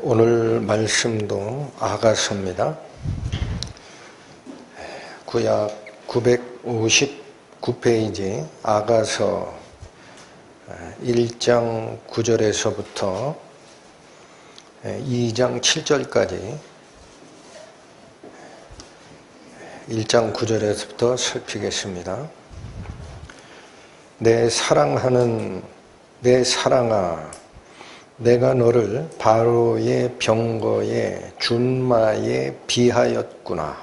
오늘 말씀도 아가서입니다. 구약 959페이지 아가서 1장 9절에서부터 2장 7절까지 1장 9절에서부터 살피겠습니다. 내 사랑하는 내 사랑아, 내가 너를 바로의 병거에 준마에 비하였구나.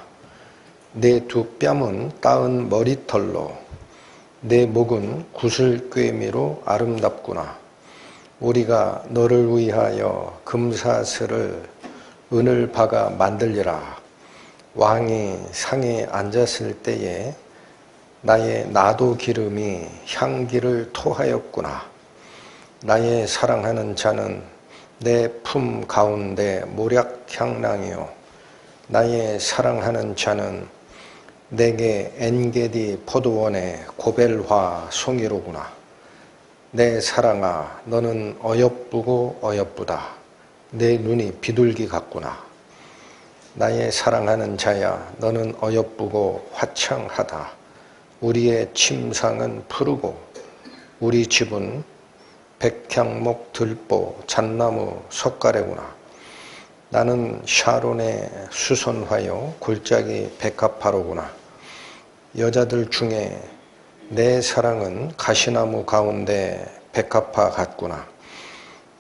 내 두 뺨은 따은 머리털로 내 목은 구슬꿰미로 아름답구나. 우리가 너를 위하여 금사슬을 은을 박아 만들리라. 왕이 상에 앉았을 때에 나의 나도 기름이 향기를 토하였구나. 나의 사랑하는 자는 내 품 가운데 모략향낭이요, 나의 사랑하는 자는 내게 엔게디 포도원의 고벨화 송이로구나. 내 사랑아, 너는 어여쁘고 어여쁘다. 내 눈이 비둘기 같구나. 나의 사랑하는 자야, 너는 어여쁘고 화창하다. 우리의 침상은 푸르고 우리 집은 백향목 들보 잣나무 석가래구나. 나는 샤론의 수선화요, 골짜기 백합화로구나. 여자들 중에 내 사랑은 가시나무 가운데 백합화 같구나.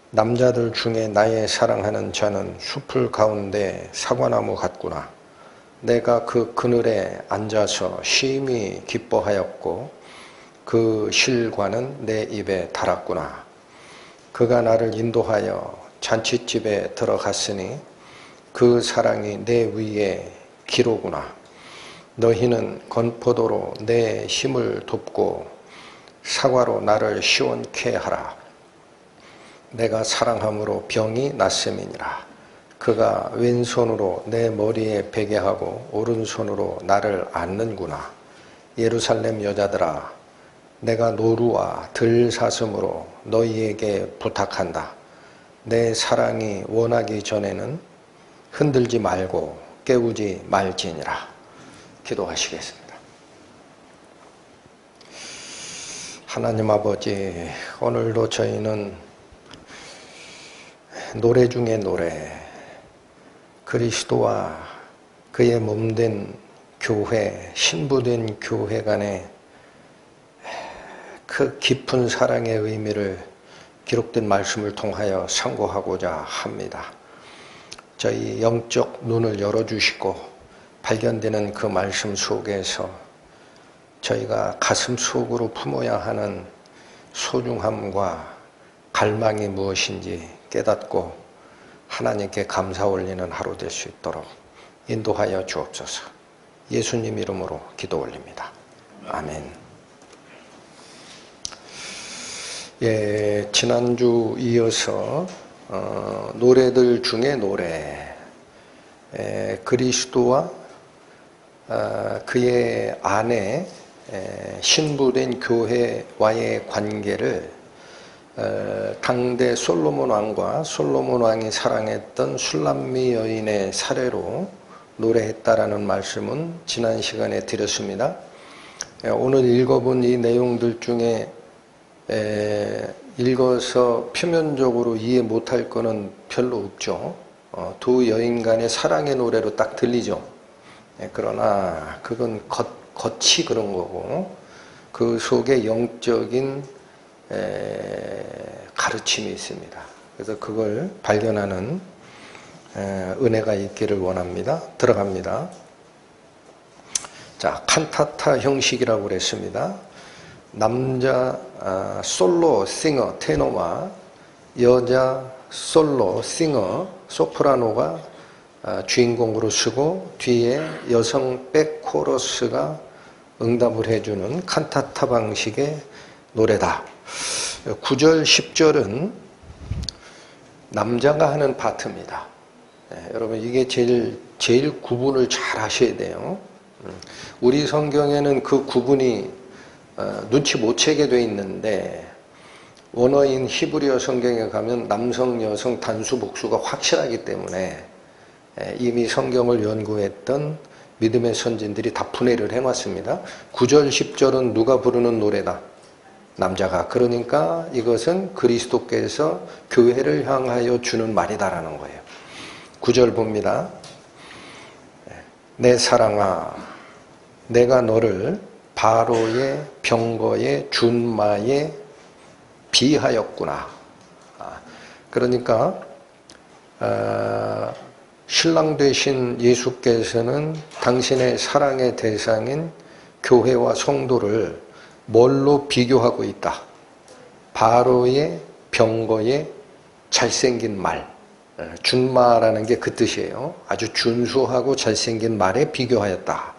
남자들 중에 나의 사랑하는 자는 숲을 가운데 사과나무 같구나. 내가 그 그늘에 앉아서 심히 기뻐하였고 그 실과는 내 입에 달았구나. 그가 나를 인도하여 잔칫집에 들어갔으니 그 사랑이 내 위에 기로구나. 너희는 건포도로 내 힘을 돕고 사과로 나를 시원케 하라. 내가 사랑함으로 병이 났음이니라. 그가 왼손으로 내 머리에 베게 하고 오른손으로 나를 안는구나. 예루살렘 여자들아, 내가 노루와 들사슴으로 너희에게 부탁한다. 내 사랑이 원하기 전에는 흔들지 말고 깨우지 말지니라. 기도하시겠습니다. 하나님 아버지, 오늘도 저희는 노래 중에 노래, 그리스도와 그의 몸된 교회, 신부된 교회 간의 그 깊은 사랑의 의미를 기록된 말씀을 통하여 상고하고자 합니다. 저희 영적 눈을 열어주시고 발견되는 그 말씀 속에서 저희가 가슴 속으로 품어야 하는 소중함과 갈망이 무엇인지 깨닫고 하나님께 감사 올리는 하루 될 수 있도록 인도하여 주옵소서. 예수님 이름으로 기도 올립니다. 아멘. 지난주 이어서 노래들 중에 노래, 그리스도와 그의 아내 신부된 교회와의 관계를 당대 솔로몬 왕과 솔로몬 왕이 사랑했던 술람미 여인의 사례로 노래했다라는 말씀은 지난 시간에 드렸습니다. 오늘 읽어본 이 내용들 중에 읽어서 표면적으로 이해 못할 거는 별로 없죠. 두 여인 간의 사랑의 노래로 딱 들리죠. 그러나 그건 겉이 그런 거고 그 속에 영적인 가르침이 있습니다. 그래서 그걸 발견하는 은혜가 있기를 원합니다. 들어갑니다. 자, 칸타타 형식이라고 그랬습니다. 남자 솔로 싱어 테너와 여자 솔로 싱어 소프라노가 주인공으로 쓰고 뒤에 여성 백 코러스가 응답을 해주는 칸타타 방식의 노래다. 9절 10절은 남자가 하는 파트입니다. 여러분 이게 제일 구분을 잘 하셔야 돼요. 우리 성경에는 그 구분이 눈치 못 채게 돼 있는데 원어인 히브리어 성경에 가면 남성, 여성 단수, 복수가 확실하기 때문에 이미 성경을 연구했던 믿음의 선진들이 다 분해를 해놨습니다. 9절, 10절은 누가 부르는 노래다? 남자가. 그러니까 이것은 그리스도께서 교회를 향하여 주는 말이다라는 거예요. 9절 봅니다. 내 사랑아, 내가 너를 바로의 병거의 준마에 비하였구나. 그러니까 신랑 되신 예수께서는 당신의 사랑의 대상인 교회와 성도를 뭘로 비교하고 있다? 바로의 병거의 잘생긴 말. 준마라는 게 그 뜻이에요. 아주 준수하고 잘생긴 말에 비교하였다.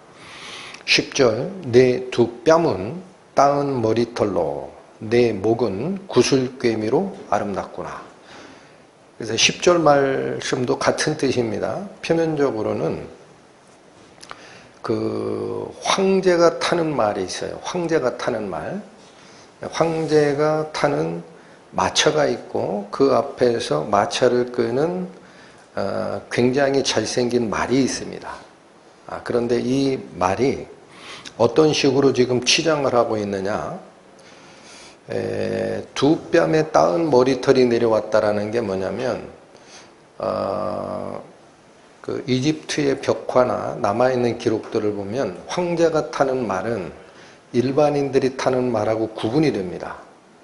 10절 내 두 뺨은 따은 머리털로 내 목은 구슬꿰미로 아름답구나. 그래서 10절 말씀도 같은 뜻입니다. 표면적으로는 그 황제가 타는 말이 있어요. 황제가 타는 말. 황제가 타는 마차가 있고 그 앞에서 마차를 끄는 굉장히 잘생긴 말이 있습니다. 그런데 이 말이 어떤 식으로 지금 치장을 하고 있느냐? 두 뺨에 따은 머리털이 내려왔다라는 게 뭐냐면 그 이집트의 벽화나 남아있는 기록들을 보면 황제가 타는 말은 일반인들이 타는 말하고 구분이 됩니다.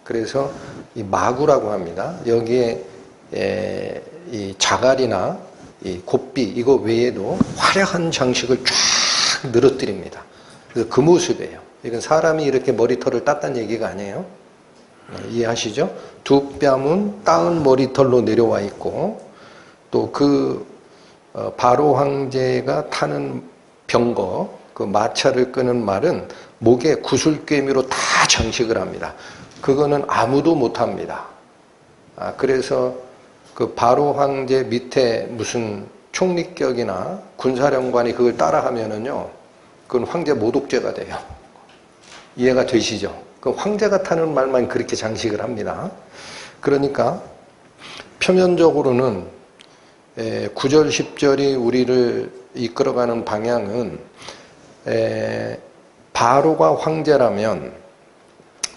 그래서 이 마구라고 합니다. 여기에 이 자갈이나 이 곱비 이거 외에도 화려한 장식을 쫙 늘어뜨립니다. 그래서 그 모습이에요. 이건 사람이 이렇게 머리털을 땄다는 얘기가 아니에요. 이해하시죠? 두 뺨은 따은 머리털로 내려와 있고 또 그 바로 황제가 타는 병거 그 마차를 끄는 말은 목에 구슬꿰미로 다 장식을 합니다. 그거는 아무도 못합니다. 그래서 그 바로 황제 밑에 무슨 총리격이나 군사령관이 그걸 따라하면은요, 그건 황제 모독죄가 돼요. 이해가 되시죠? 그 황제가 타는 말만 그렇게 장식을 합니다. 그러니까 표면적으로는 9절, 10절이 우리를 이끌어가는 방향은 바로가 황제라면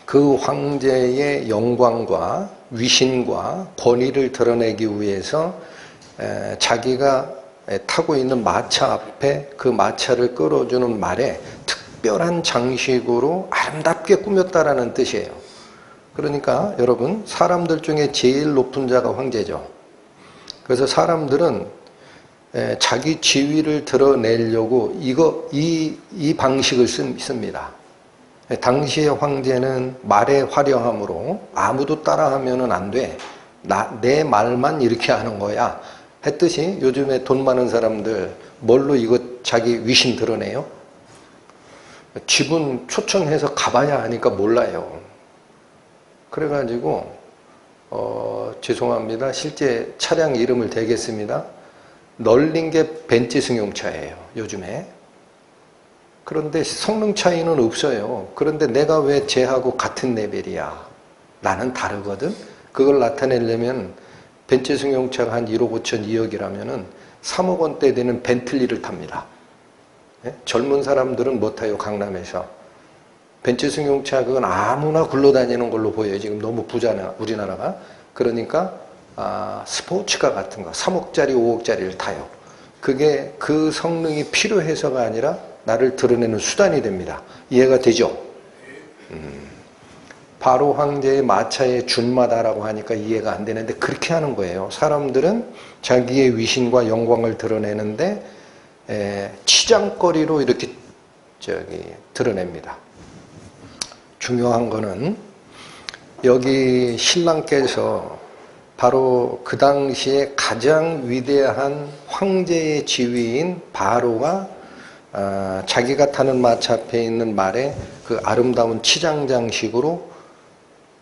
그 황제의 영광과 위신과 권위를 드러내기 위해서 자기가 타고 있는 마차 앞에 그 마차를 끌어주는 말에 특별한 장식으로 아름답게 꾸몄다라는 뜻이에요. 그러니까 여러분 사람들 중에 제일 높은 자가 황제죠. 그래서 사람들은 자기 지위를 드러내려고 이 방식을 씁니다. 당시의 황제는 말의 화려함으로 아무도 따라하면 안 돼. 내 말만 이렇게 하는 거야. 했듯이 요즘에 돈 많은 사람들 뭘로 이거 자기 위신 드러내요? 지분 초청해서 가봐야 하니까 몰라요. 그래가지고 죄송합니다. 실제 차량 이름을 대겠습니다. 널린 게 벤츠 승용차예요. 요즘에. 그런데 성능 차이는 없어요. 그런데 내가 왜 쟤하고 같은 레벨이야? 나는 다르거든? 그걸 나타내려면 벤츠 승용차가 한 1억 5천 2억이라면은 3억 원대 되는 벤틀리를 탑니다. 네? 젊은 사람들은 못 타요, 강남에서. 벤츠 승용차 그건 아무나 굴러다니는 걸로 보여요. 지금 너무 부자나, 우리나라가. 그러니까 스포츠카 같은 거 3억짜리 5억짜리를 타요. 그게 그 성능이 필요해서가 아니라 나를 드러내는 수단이 됩니다. 이해가 되죠? 바로 황제의 마차의 준마다라고 하니까 이해가 안 되는데 그렇게 하는 거예요. 사람들은 자기의 위신과 영광을 드러내는데 치장거리로 이렇게 드러냅니다. 중요한 거는 여기 신랑께서 바로 그 당시에 가장 위대한 황제의 지위인 바로가 자기가 타는 마차 앞에 있는 말에 그 아름다운 치장장식으로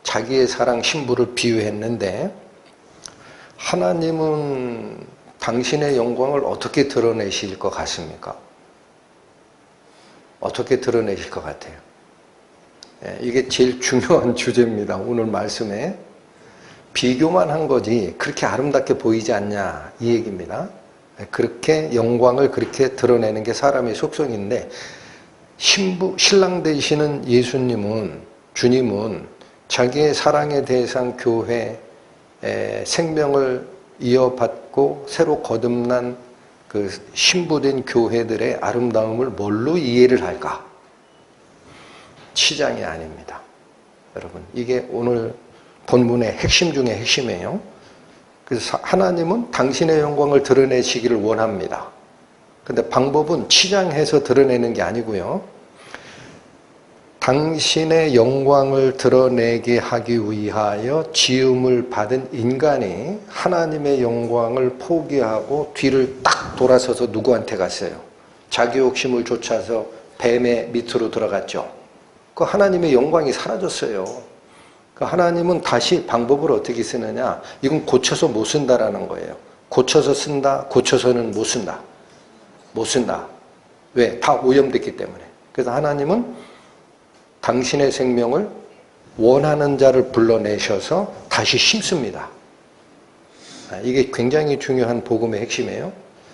자기의 사랑 신부를 비유했는데 하나님은 당신의 영광을 어떻게 드러내실 것 같습니까? 어떻게 드러내실 것 같아요? 이게 제일 중요한 주제입니다. 오늘 말씀에. 비교만 한 거지 그렇게 아름답게 보이지 않냐 이 얘기입니다. 그렇게 영광을 그렇게 드러내는 게 사람의 속성인데 신랑 되시는 예수님은 주님은 자기의 사랑의 대상 교회 생명을 이어받고 새로 거듭난 그 신부된 교회들의 아름다움을 뭘로 이해를 할까? 치장이 아닙니다. 여러분 이게 오늘 본문의 핵심 중에 핵심이에요. 그래서 하나님은 당신의 영광을 드러내시기를 원합니다. 근데 방법은 치장해서 드러내는 게 아니고요. 당신의 영광을 드러내게 하기 위하여 지음을 받은 인간이 하나님의 영광을 포기하고 뒤를 딱 돌아서서 누구한테 갔어요? 자기 욕심을 좇아서 뱀의 밑으로 들어갔죠. 그 하나님의 영광이 사라졌어요. 그 하나님은 다시 방법을 어떻게 쓰느냐? 이건 고쳐서 못 쓴다라는 거예요. 고쳐서 쓴다, 고쳐서는 못 쓴다. 못 쓴다. 왜? 다 오염됐기 때문에. 그래서 하나님은 당신의 생명을 원하는 자를 불러내셔서 다시 심습니다. 이게 굉장히 중요한 복음의 핵심이에요.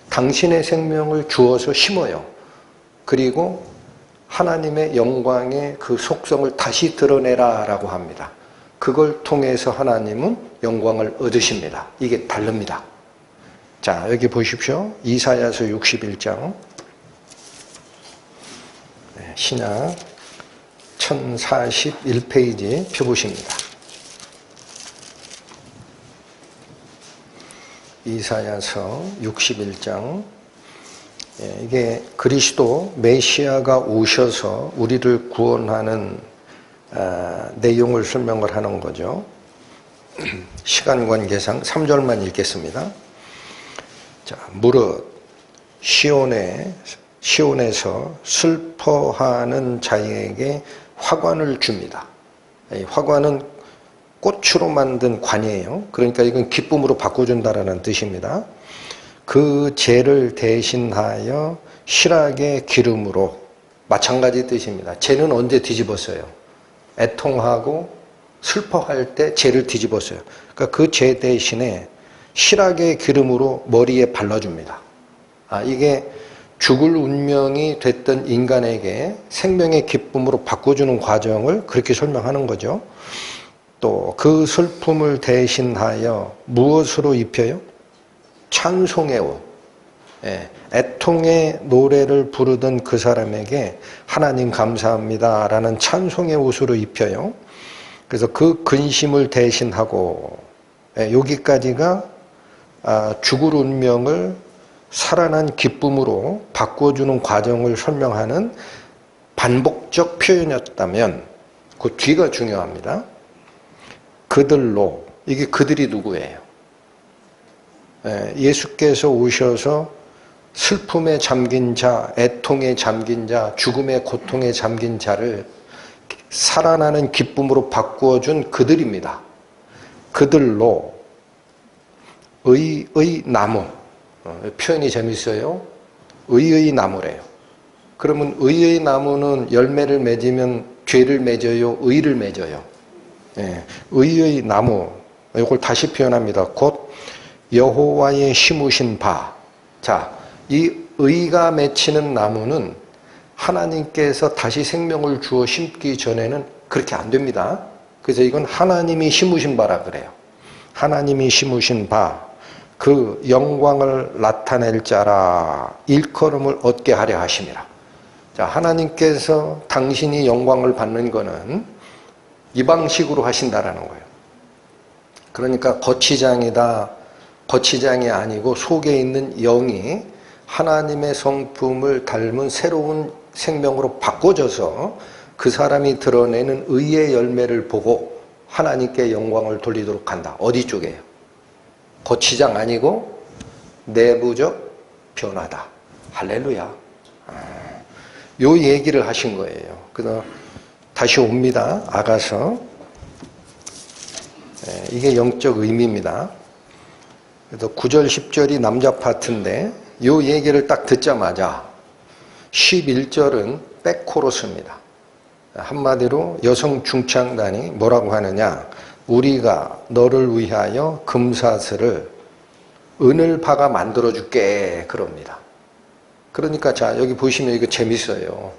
당신의 생명을 주어서 심어요. 그리고 하나님의 영광의 그 속성을 다시 드러내라 라고 합니다. 그걸 통해서 하나님은 영광을 얻으십니다. 이게 다릅니다. 자, 여기 보십시오. 이사야서 61장 신약 1041페이지 펴보십니다. 이사야서 61장 이게 그리스도 메시아가 오셔서 우리를 구원하는 내용을 설명을 하는 거죠. 시간 관계상 3절만 읽겠습니다. 자, 무릇 시온에서 슬퍼하는 자에게 화관을 줍니다. 이 화관은 꽃으로 만든 관이에요. 그러니까 이건 기쁨으로 바꿔준다라는 뜻입니다. 그 죄를 대신하여 실학의 기름으로 마찬가지 뜻입니다. 죄는 언제 뒤집었어요? 애통하고 슬퍼할 때 죄를 뒤집었어요. 그러니까 그 죄 대신에 실학의 기름으로 머리에 발라줍니다. 이게 죽을 운명이 됐던 인간에게 생명의 기쁨으로 바꿔주는 과정을 그렇게 설명하는 거죠. 또 그 슬픔을 대신하여 무엇으로 입혀요? 찬송의 옷. 애통의 노래를 부르던 그 사람에게 하나님 감사합니다 라는 찬송의 옷으로 입혀요. 그래서 그 근심을 대신하고 여기까지가 죽을 운명을 살아난 기쁨으로 바꿔주는 과정을 설명하는 반복적 표현이었다면 그 뒤가 중요합니다. 그들로, 이게 그들이 누구예요? 예수께서 오셔서 슬픔에 잠긴 자, 애통에 잠긴 자, 죽음의 고통에 잠긴 자를 살아나는 기쁨으로 바꾸어준 그들입니다. 그들로 의의 나무, 표현이 재밌어요. 의의 나무래요. 그러면 의의 나무는 열매를 맺으면 죄를 맺어요? 의를 맺어요? 의의 나무, 이걸 다시 표현합니다. 곧 여호와의 심으신 바. 자, 이 의가 맺히는 나무는 하나님께서 다시 생명을 주어 심기 전에는 그렇게 안 됩니다. 그래서 이건 하나님이 심으신 바라 그래요. 하나님이 심으신 바, 그 영광을 나타낼 자라 일컬음을 얻게 하려 하심이라. 자, 하나님께서 당신이 영광을 받는 거는 이 방식으로 하신다라는 거예요. 그러니까 거치장이다. 거치장이 아니고 속에 있는 영이 하나님의 성품을 닮은 새로운 생명으로 바꿔져서 그 사람이 드러내는 의의 열매를 보고 하나님께 영광을 돌리도록 한다. 어디 쪽이에요? 거치장 아니고 내부적 변화다. 할렐루야. 요 얘기를 하신 거예요. 그래서 다시 옵니다. 아가서. 이게 영적 의미입니다. 그래서 9절, 10절이 남자 파트인데 요 얘기를 딱 듣자마자 11절은 백코러스입니다. 한마디로 여성 중창단이 뭐라고 하느냐. 우리가 너를 위하여 금사슬을 은을 박아 만들어줄게 그럽니다. 그러니까 자 여기 보시면 이거 재밌어요.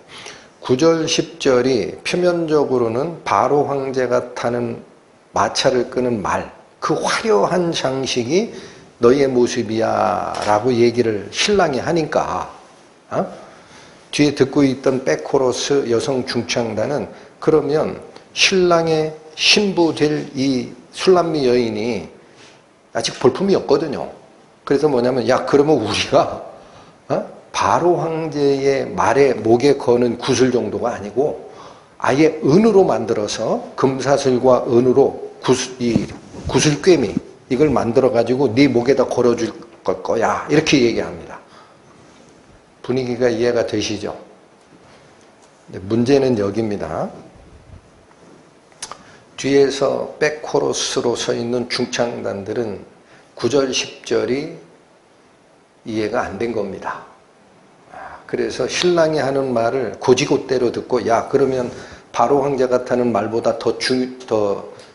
9절 10절이 표면적으로는 바로 황제가 타는 마차를 끄는 말, 그 화려한 장식이 너의 모습이야 라고 얘기를 신랑이 하니까 뒤에 듣고 있던 백코러스 여성 중창단은 그러면 신랑의 신부 될 이 술람미 여인이 아직 볼품이 없거든요. 그래서 뭐냐면 야 그러면 우리가 바로 황제의 말에 목에 거는 구슬 정도가 아니고 아예 은으로 만들어서 금사슬과 은으로 이 구슬꿰미 이걸 만들어 가지고 네 목에다 걸어줄 거야 이렇게 얘기합니다. 분위기가 이해가 되시죠? 문제는 여기입니다. 뒤에서 백코러스로 서 있는 중창단들은 9절 10절이 이해가 안 된 겁니다. 그래서 신랑이 하는 말을 고지고대로 듣고 야 그러면 바로 황제가 타는 말보다 더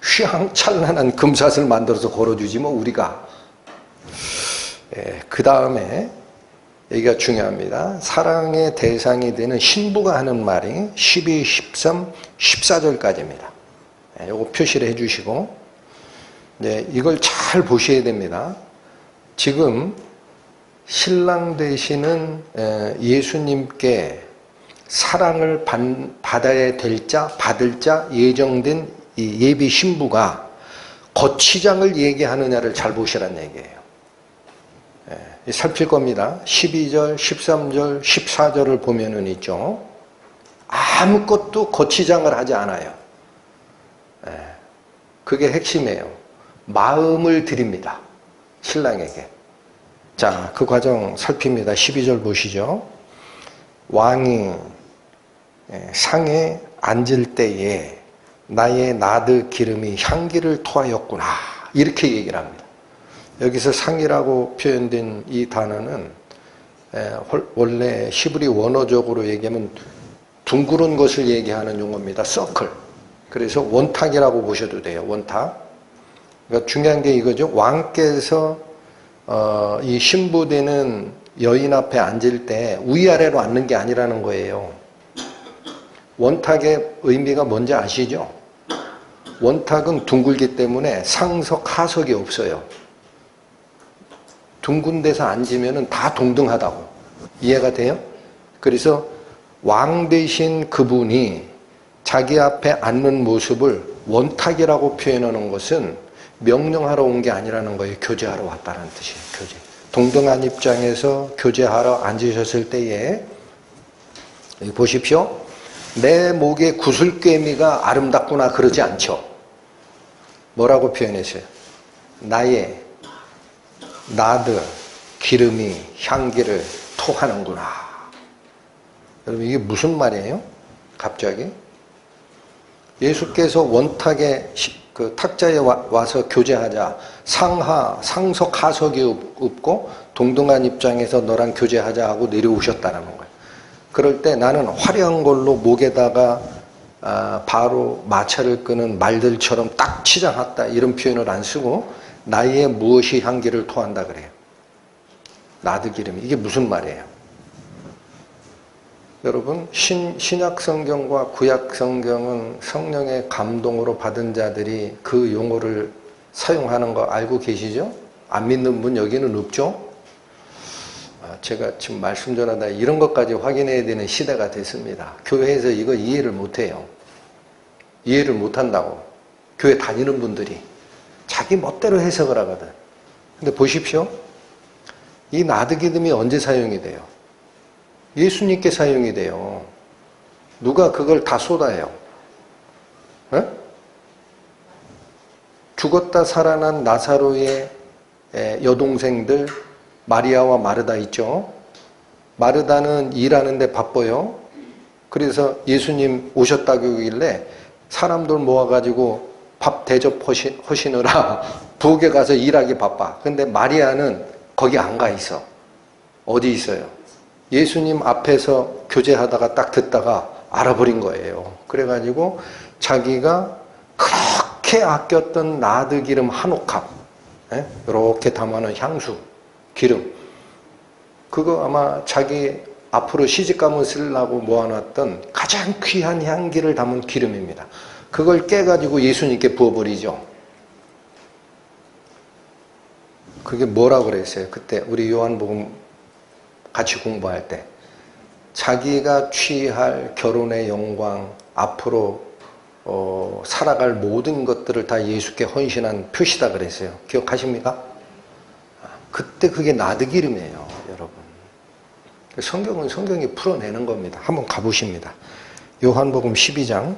휘황찬란한 금사슬 만들어서 걸어주지 뭐 우리가. 그 다음에 여기가 중요합니다. 사랑의 대상이 되는 신부가 하는 말이 12, 13, 14절까지입니다. 요거 표시를 해주시고 이걸 잘 보셔야 됩니다. 지금 신랑 되시는 예수님께 사랑을 받아야 될 자, 받을 자 예정된 이 예비 신부가 거치장을 얘기하느냐를 잘 보시라는 얘기예요. 살필 겁니다. 12절, 13절, 14절을 보면은 있죠. 아무것도 거치장을 하지 않아요. 그게 핵심이에요. 마음을 드립니다. 신랑에게. 자, 그 과정 살핍니다. 12절 보시죠. 왕이 상에 앉을 때에 나의 나드 기름이 향기를 토하였구나. 이렇게 얘기를 합니다. 여기서 상이라고 표현된 이 단어는 원래 히브리 원어적으로 얘기하면 둥그런 것을 얘기하는 용어입니다. 서클. 그래서 원탁이라고 보셔도 돼요. 원탁. 그러니까 중요한 게 이거죠. 왕께서 이 신부되는 여인 앞에 앉을 때 위아래로 앉는 게 아니라는 거예요. 원탁의 의미가 뭔지 아시죠? 원탁은 둥글기 때문에 상석, 하석이 없어요. 둥근 데서 앉으면 다 동등하다고. 이해가 돼요? 그래서 왕 되신 그분이 자기 앞에 앉는 모습을 원탁이라고 표현하는 것은 명령하러 온 게 아니라는 거예요. 교제하러 왔다는 뜻이에요. 교제. 동등한 입장에서 교제하러 앉으셨을 때에 여기 보십시오. 내 목에 구슬꿰미가 아름답구나 그러지 않죠. 뭐라고 표현했어요? 나의 나드 기름이 향기를 토하는구나. 여러분 이게 무슨 말이에요? 갑자기 예수께서 원탁에 그 탁자에 와서 교제하자. 상석 하석이 없고 동등한 입장에서 너랑 교제하자 하고 내려오셨다는 거예요. 그럴 때 나는 화려한 걸로 목에다가 바로 마차를 끄는 말들처럼 딱 치장했다 이런 표현을 안 쓰고 나의 무엇이 향기를 토한다 그래요. 나드 기름이. 이게 무슨 말이에요? 여러분 신약 성경과 구약 성경은 성령의 감동으로 받은 자들이 그 용어를 사용하는 거 알고 계시죠? 안 믿는 분 여기는 없죠? 제가 지금 말씀 전하다 이런 것까지 확인해야 되는 시대가 됐습니다. 교회에서 이거 이해를 못해요. 이해를 못한다고. 교회 다니는 분들이 자기 멋대로 해석을 하거든. 근데 보십시오. 이 나드 기름이 언제 사용이 돼요? 예수님께 사용이 돼요. 누가 그걸 다 쏟아요? 에? 죽었다 살아난 나사로의 여동생들 마리아와 마르다 있죠. 마르다는 일하는데 바빠요. 그래서 예수님 오셨다고 하길래 사람들 모아가지고 밥 대접하시느라 부엌에 가서 일하기 바빠. 근데 마리아는 거기 안 가 있어. 어디 있어요? 예수님 앞에서 교제하다가 딱 듣다가 알아버린 거예요. 그래가지고 자기가 그렇게 그렇게 아꼈던 나드 기름 한 옥합, 이렇게 담아놓은 향수, 기름, 그거 아마 자기 앞으로 시집가면 쓰려고 모아놨던 가장 귀한 향기를 담은 기름입니다. 그걸 깨가지고 예수님께 부어버리죠. 그게 뭐라고 그랬어요? 그때 우리 요한복음 같이 공부할 때 자기가 취할 결혼의 영광, 앞으로 살아갈 모든 것들을 다 예수께 헌신한 표시다 그랬어요. 기억하십니까? 그때 그게 나드기름이에요, 여러분. 성경은 성경이 풀어내는 겁니다. 한번 가보십니다. 요한복음 12장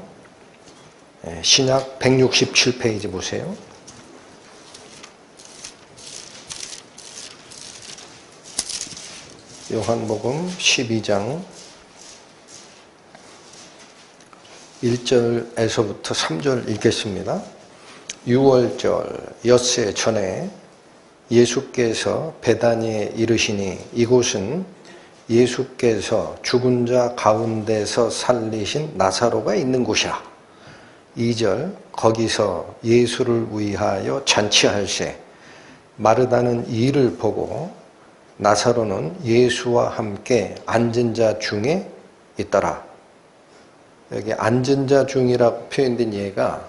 신약 167페이지 보세요. 요한복음 12장 1절에서부터 3절 읽겠습니다. 6월절 엿새 전에 예수께서 베다니에 이르시니 이곳은 예수께서 죽은 자 가운데서 살리신 나사로가 있는 곳이라. 2절 거기서 예수를 위하여 잔치할세 마르다는 이를 보고 나사로는 예수와 함께 앉은 자 중에 있더라. 여기 앉은 자 중이라고 표현된 예가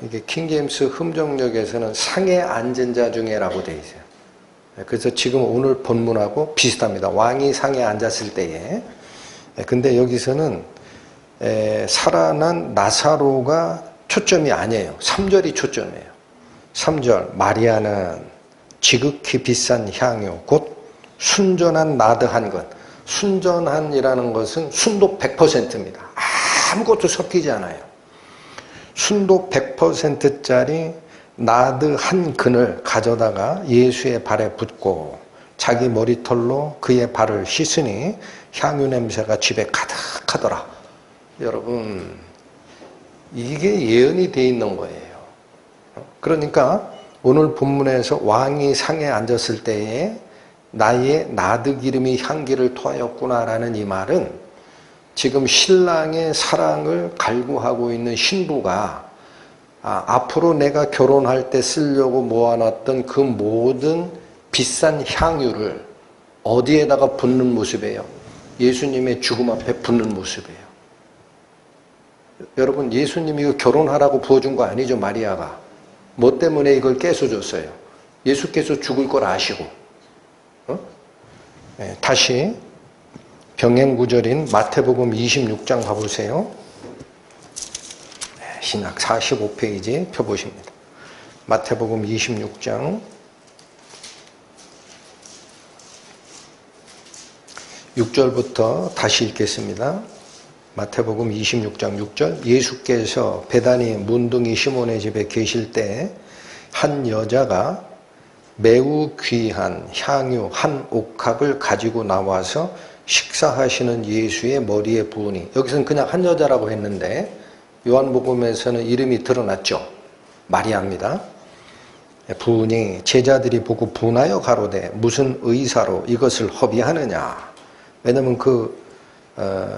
이게 킹제임스 흠정역에서는 상에 앉은 자 중에라고 되어 있어요. 그래서 지금 오늘 본문하고 비슷합니다. 왕이 상에 앉았을 때에. 근데 여기서는 살아난 나사로가 초점이 아니에요. 3절이 초점이에요. 3절 마리아는 지극히 비싼 향유 곧 순전한 나드한 것. 순전한이라는 것은 순도 100%입니다. 아무것도 섞이지 않아요. 순도 100%짜리 나드 한 근을 가져다가 예수의 발에 붓고 자기 머리털로 그의 발을 씻으니 향유 냄새가 집에 가득하더라. 여러분, 이게 예언이 되어 있는 거예요. 그러니까 오늘 본문에서 왕이 상에 앉았을 때에 나의 나드 기름이 향기를 토하였구나라는 이 말은 지금 신랑의 사랑을 갈구하고 있는 신부가 앞으로 내가 결혼할 때 쓰려고 모아놨던 그 모든 비싼 향유를 어디에다가 붓는 모습이에요? 예수님의 죽음 앞에 붓는 모습이에요. 여러분, 예수님이 이거 결혼하라고 부어준 거 아니죠, 마리아가. 뭐 때문에 이걸 깨서줬어요? 예수께서 죽을 걸 아시고. 다시 병행구절인 마태복음 26장 가보세요. 신약 45페이지 펴보십니다. 마태복음 26장 6절부터 다시 읽겠습니다. 마태복음 26장 6절 예수께서 베다니 문둥이 시몬의 집에 계실 때 한 여자가 매우 귀한 향유 한 옥합을 가지고 나와서 식사하시는 예수의 머리에 부으니, 여기서는 그냥 한 여자라고 했는데 요한복음에서는 이름이 드러났죠. 마리아입니다. 부으니 제자들이 보고 분하여 가로되 무슨 의사로 이것을 허비하느냐. 왜냐하면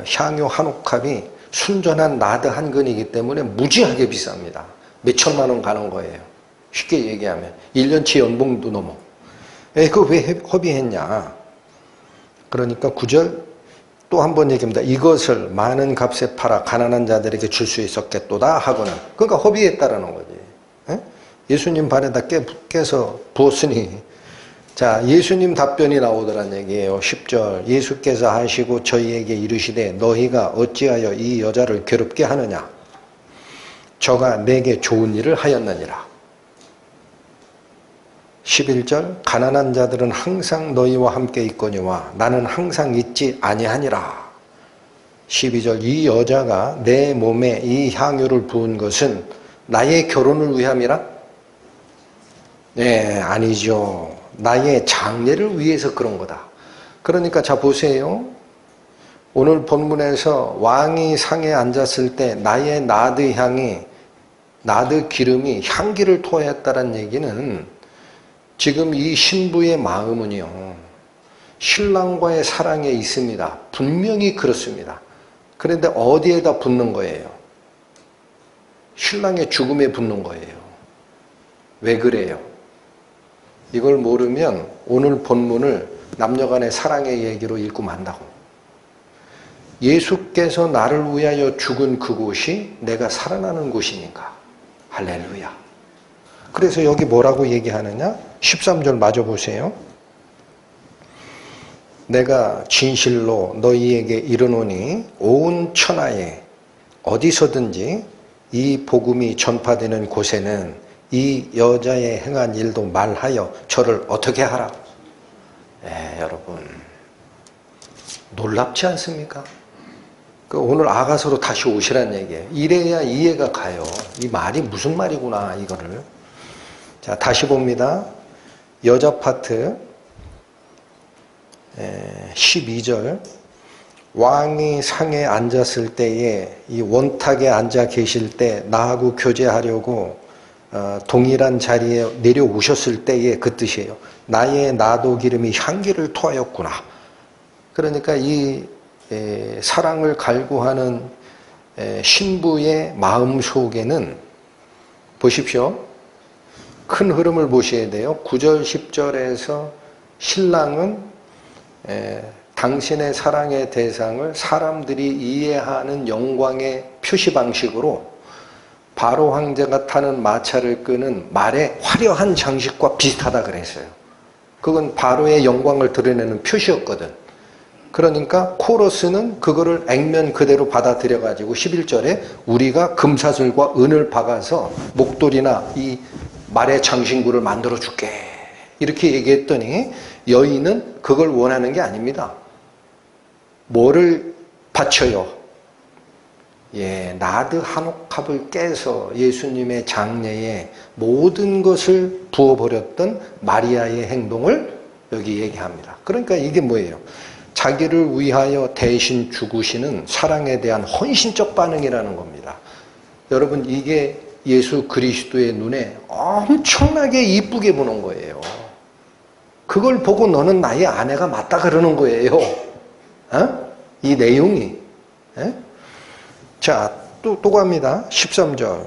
향유 한 옥합이 순전한 나드 한 근이기 때문에 무지하게 비쌉니다. 몇 천만 원 가는 거예요. 쉽게 얘기하면 1년치 연봉도 넘어. 그거 왜 허비했냐. 그러니까 9절 또 한 번 얘기합니다. 이것을 많은 값에 팔아 가난한 자들에게 줄 수 있었겠도다 하고는, 그러니까 허비했다라는 거지. 예수님 발에다 깨서 부었으니, 자, 예수님 답변이 나오더란 얘기예요. 10절 예수께서 하시고 저희에게 이르시되 너희가 어찌하여 이 여자를 괴롭게 하느냐. 저가 내게 좋은 일을 하였느니라. 11절 가난한 자들은 항상 너희와 함께 있거니와 나는 항상 있지 아니하니라. 12절 이 여자가 내 몸에 이 향유를 부은 것은 나의 결혼을 위함이라? 네, 아니죠. 나의 장례를 위해서 그런 거다. 그러니까 자 보세요. 오늘 본문에서 왕이 상에 앉았을 때 나의 나드 향이, 나드 기름이 향기를 토했다는 얘기는 지금 이 신부의 마음은요, 신랑과의 사랑에 있습니다. 분명히 그렇습니다. 그런데 어디에다 붓는 거예요? 신랑의 죽음에 붙는 거예요. 왜 그래요? 이걸 모르면 오늘 본문을 남녀간의 사랑의 얘기로 읽고 만다고. 예수께서 나를 위하여 죽은 그곳이 내가 살아나는 곳이니까. 할렐루야. 그래서 여기 뭐라고 얘기하느냐? 13절 마저 보세요. 내가 진실로 너희에게 이르노니 온 천하에 어디서든지 이 복음이 전파되는 곳에는 이 여자의 행한 일도 말하여 저를 어떻게 하라. 여러분 놀랍지 않습니까? 오늘 아가서로 다시 오시란 얘기예요. 이래야 이해가 가요. 이 말이 무슨 말이구나 이거를. 자, 다시 봅니다. 여자 파트 12절. 왕이 상에 앉았을 때에 이 원탁에 앉아 계실 때 나하고 교제하려고 동일한 자리에 내려오셨을 때의 그 뜻이에요. 나의 나도 기름이 향기를 토하였구나. 그러니까 이 사랑을 갈구하는 신부의 마음 속에는 보십시오. 큰 흐름을 보셔야 돼요. 9절 10절에서 신랑은 당신의 사랑의 대상을 사람들이 이해하는 영광의 표시 방식으로 바로 황제가 타는 마차를 끄는 말의 화려한 장식과 비슷하다 그랬어요. 그건 바로의 영광을 드러내는 표시였거든. 그러니까 코러스는 그거를 액면 그대로 받아들여 가지고 11절에 우리가 금사슬과 은을 박아서 목도리나 이 말의 장신구를 만들어 줄게 이렇게 얘기했더니 여인은 그걸 원하는 게 아닙니다. 뭐를 바쳐요? 나드 한옥합을 깨서 예수님의 장례에 모든 것을 부어버렸던 마리아의 행동을 여기 얘기합니다. 그러니까 이게 뭐예요? 자기를 위하여 대신 죽으시는 사랑에 대한 헌신적 반응이라는 겁니다. 여러분 이게 예수 그리스도의 눈에 엄청나게 이쁘게 보는 거예요. 그걸 보고 너는 나의 아내가 맞다 그러는 거예요. 이 내용이. 자, 또 갑니다. 13절.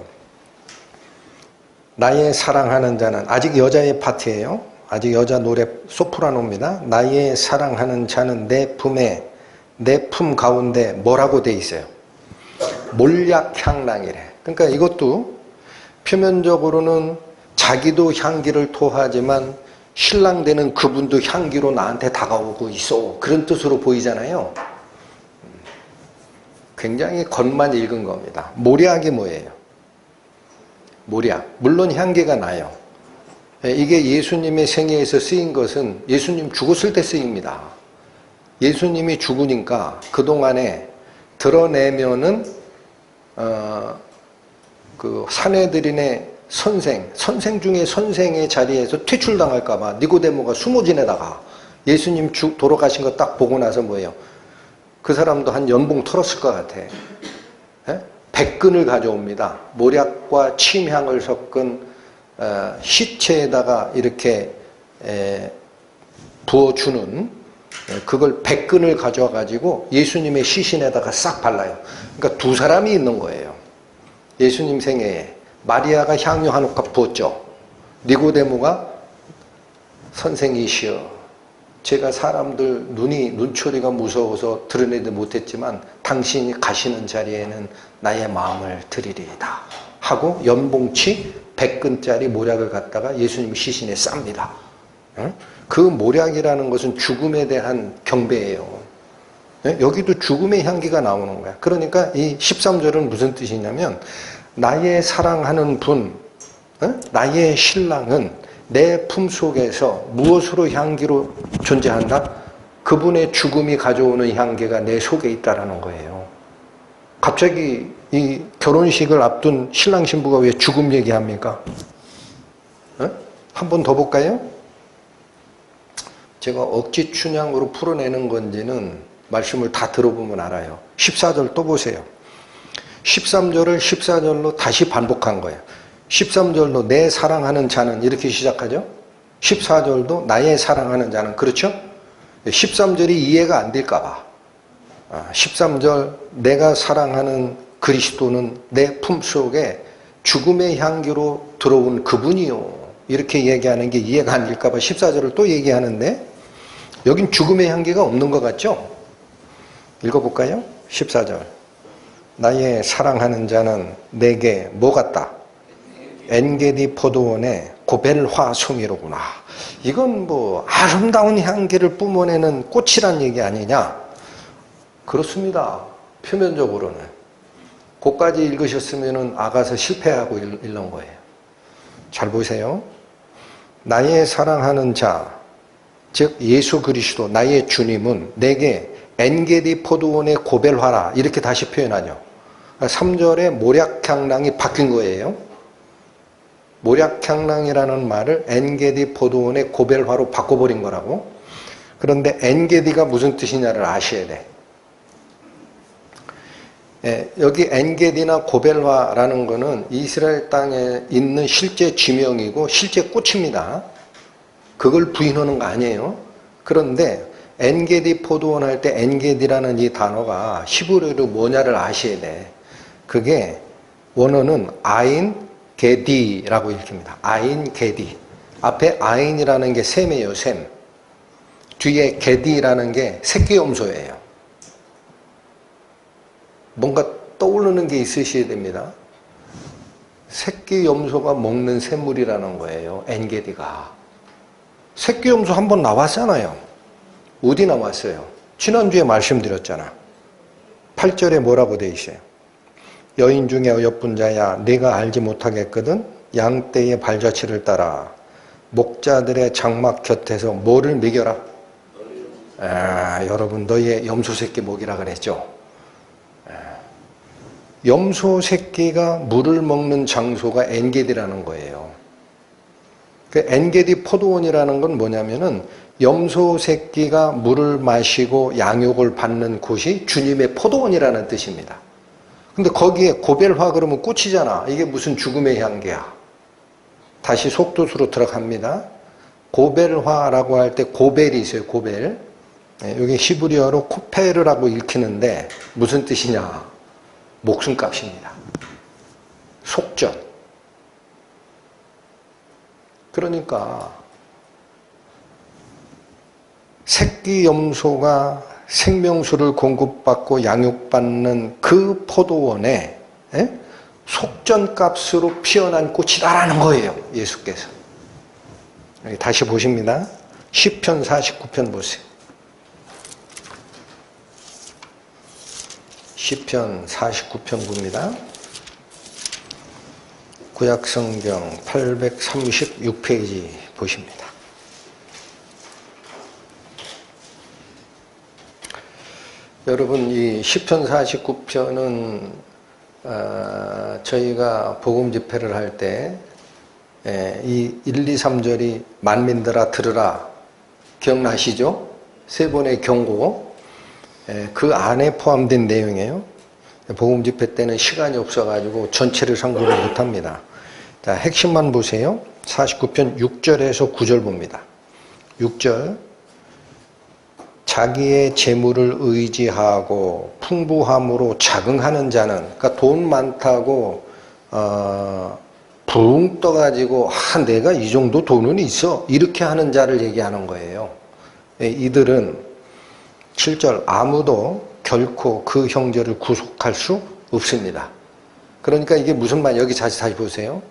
나의 사랑하는 자는, 아직 여자의 파트예요. 아직 여자 노래 소프라노입니다. 나의 사랑하는 자는 내 품에, 내 품 가운데 뭐라고 돼 있어요? 몰약향랑이래. 그러니까 이것도 표면적으로는 자기도 향기를 토하지만 신랑 되는 그분도 향기로 나한테 다가오고 있어. 그런 뜻으로 보이잖아요. 굉장히 겉만 읽은 겁니다. 몰약이 뭐예요? 몰약. 물론 향기가 나요. 이게 예수님의 생애에서 쓰인 것은 예수님 죽었을 때 쓰입니다. 예수님이 죽으니까 그동안에 드러내면은 그 사내들인의 선생 중에 선생의 자리에서 퇴출당할까봐 니고데모가 숨어 지내다가 예수님 돌아가신 거 딱 보고 나서 뭐예요? 그 사람도 한 연봉 털었을 것 같아. 백근을 가져옵니다. 모략과 침향을 섞은 시체에다가 이렇게 부어주는 그걸 백근을 가져와 가지고 예수님의 시신에다가 싹 발라요. 그러니까 두 사람이 있는 거예요. 예수님 생애에 마리아가 향유 한 옥합 부었죠. 니고데모가 선생이시여, 제가 사람들 눈초리가 무서워서 드러내지 못했지만 당신이 가시는 자리에는 나의 마음을 드리리이다 하고 연봉치 100근짜리 모략을 갖다가 예수님 시신에 쌉니다. 그 모략이라는 것은 죽음에 대한 경배예요. 여기도 죽음의 향기가 나오는 거야. 그러니까 이 13절은 무슨 뜻이냐면 나의 사랑하는 분, 나의 신랑은 내 품속에서 무엇으로 향기로 존재한다? 그분의 죽음이 가져오는 향기가 내 속에 있다라는 거예요. 갑자기 이 결혼식을 앞둔 신랑 신부가 왜 죽음 얘기합니까? 한 번 더 볼까요? 제가 억지 춘향으로 풀어내는 건지는 말씀을 다 들어보면 알아요. 14절 또 보세요. 13절을 14절로 다시 반복한 거예요. 13절도 내 사랑하는 자는 이렇게 시작하죠. 14절도 나의 사랑하는 자는, 그렇죠? 13절이 이해가 안 될까 봐 13절 내가 사랑하는 그리스도는 내 품속에 죽음의 향기로 들어온 그분이요. 이렇게 얘기하는 게 이해가 안 될까 봐 14절을 또 얘기하는데 여긴 죽음의 향기가 없는 것 같죠? 읽어볼까요? 14절. 나의 사랑하는 자는 내게 뭐 같다? 엔게디 포도원의 고벨화 송이로구나. 이건 뭐 아름다운 향기를 뿜어내는 꽃이란 얘기 아니냐? 그렇습니다. 표면적으로는. 그까지 읽으셨으면 아가서 실패하고 읽는 거예요. 잘 보세요. 나의 사랑하는 자, 즉 예수 그리스도 나의 주님은 내게 엔게디 포도원의 고벨화라 이렇게 다시 표현하죠. 3절에 모략향랑이 바뀐 거예요. 모략향랑이라는 말을 엔게디 포도원의 고벨화로 바꿔버린 거라고. 그런데 엔게디가 무슨 뜻이냐를 아셔야 돼. 여기 엔게디나 고벨화라는 거는 이스라엘 땅에 있는 실제 지명이고 실제 꽃입니다. 그걸 부인하는 거 아니에요. 그런데 엔게디 포도원 할 때 엔게디라는 이 단어가 히브리어로 뭐냐를 아셔야 돼. 그게 원어는 아인 게디라고 읽힙니다. 아인 게디. 앞에 아인이라는 게 셈이에요, 셈. 뒤에 게디라는 게 새끼염소예요. 뭔가 떠오르는 게 있으셔야 됩니다. 새끼염소가 먹는 샘물이라는 거예요, 엔게디가. 새끼염소 한번 나왔잖아요. 어디 나왔어요? 지난주에 말씀드렸잖아. 8절에 뭐라고 돼 있어요? 여인 중에 어여쁜 자야 네가 알지 못하겠거든 양떼의 발자취를 따라 목자들의 장막 곁에서 뭐를 먹여라? 여러분 너희의 염소 새끼 먹이라 그랬죠? 염소 새끼가 물을 먹는 장소가 엔게디라는 거예요. 그 엔게디 포도원이라는 건 뭐냐면은 염소 새끼가 물을 마시고 양육을 받는 곳이 주님의 포도원이라는 뜻입니다. 근데 거기에 고벨화 그러면 꽃이잖아. 이게 무슨 죽음의 향기야. 다시 속도수로 들어갑니다. 고벨화라고 할 때 고벨이 있어요. 고벨. 여기 히브리어로 코페르라고 읽히는데 무슨 뜻이냐. 목숨값입니다. 속전. 그러니까 새끼 염소가 생명수를 공급받고 양육받는 그 포도원에 속전값으로 피어난 꽃이다라는 거예요. 예수께서. 다시 보십니다. 시편 49편 보세요. 시편 49편 봅니다. 구약성경 836페이지 보십니다. 여러분 이 시편 49편은 저희가 복음 집회를 할 때 이 1, 2, 3절이 만민들아 들으라 기억나시죠? 세 번의 경고 그 안에 포함된 내용이에요. 복음 집회 때는 시간이 없어가지고 전체를 상고를 못합니다. 자, 핵심만 보세요. 49편 6절에서 9절 봅니다. 6절 자기의 재물을 의지하고 풍부함으로 자긍하는 자는 그러니까 돈 많다고 붕 떠가지고 내가 이 정도 돈은 있어 이렇게 하는 자를 얘기하는 거예요. 이들은 7절 아무도 결코 그 형제를 구속할 수 없습니다. 그러니까 이게 무슨 말 여기 다시 보세요.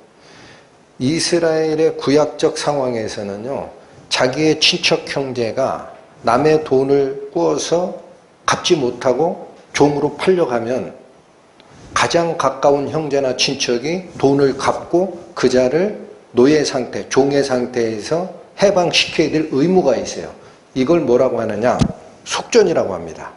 이스라엘의 구약적 상황에서는요. 자기의 친척 형제가 남의 돈을 꾸어서 갚지 못하고 종으로 팔려가면 가장 가까운 형제나 친척이 돈을 갚고 그 자를 노예 상태, 종의 상태에서 해방시켜야 될 의무가 있어요. 이걸 뭐라고 하느냐? 속전이라고 합니다.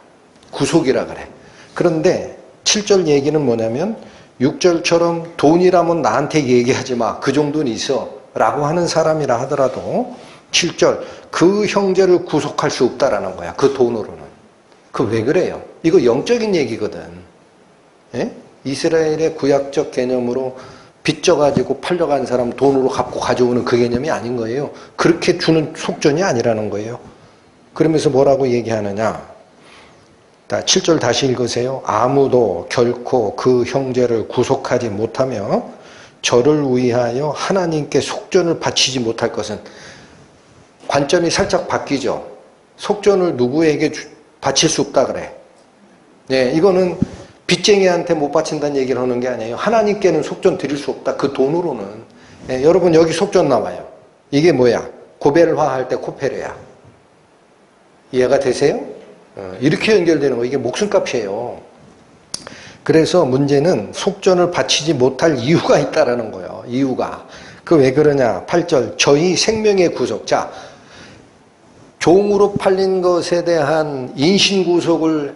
구속이라 그래. 그런데 7절 얘기는 뭐냐면 6절처럼 돈이라면 나한테 얘기하지 마. 그 정도는 있어. 라고 하는 사람이라 하더라도 7절 그 형제를 구속할 수 없다라는 거야. 그 돈으로는. 그 왜 그래요? 이거 영적인 얘기거든. 예? 이스라엘의 구약적 개념으로 빚져가지고 팔려간 사람 돈으로 갚고 가져오는 그 개념이 아닌 거예요. 그렇게 주는 속전이 아니라는 거예요. 그러면서 뭐라고 얘기하느냐. 7절 다시 읽으세요. 아무도 결코 그 형제를 구속하지 못하며 저를 위하여 하나님께 속전을 바치지 못할 것은, 관점이 살짝 바뀌죠. 속전을 누구에게 바칠 수 없다 그래. 네, 이거는 빚쟁이한테 못 바친다는 얘기를 하는 게 아니에요. 하나님께는 속전 드릴 수 없다. 그 돈으로는. 네, 여러분 여기 속전 나와요. 이게 뭐야? 고벨화 할 때 코페르야. 이해가 되세요? 이렇게 연결되는 거, 이게 목숨값이에요. 그래서 문제는 속전을 바치지 못할 이유가 있다라는 거예요. 이유가. 그 왜 그러냐? 8절. 저희 생명의 구속. 자, 종으로 팔린 것에 대한 인신구속을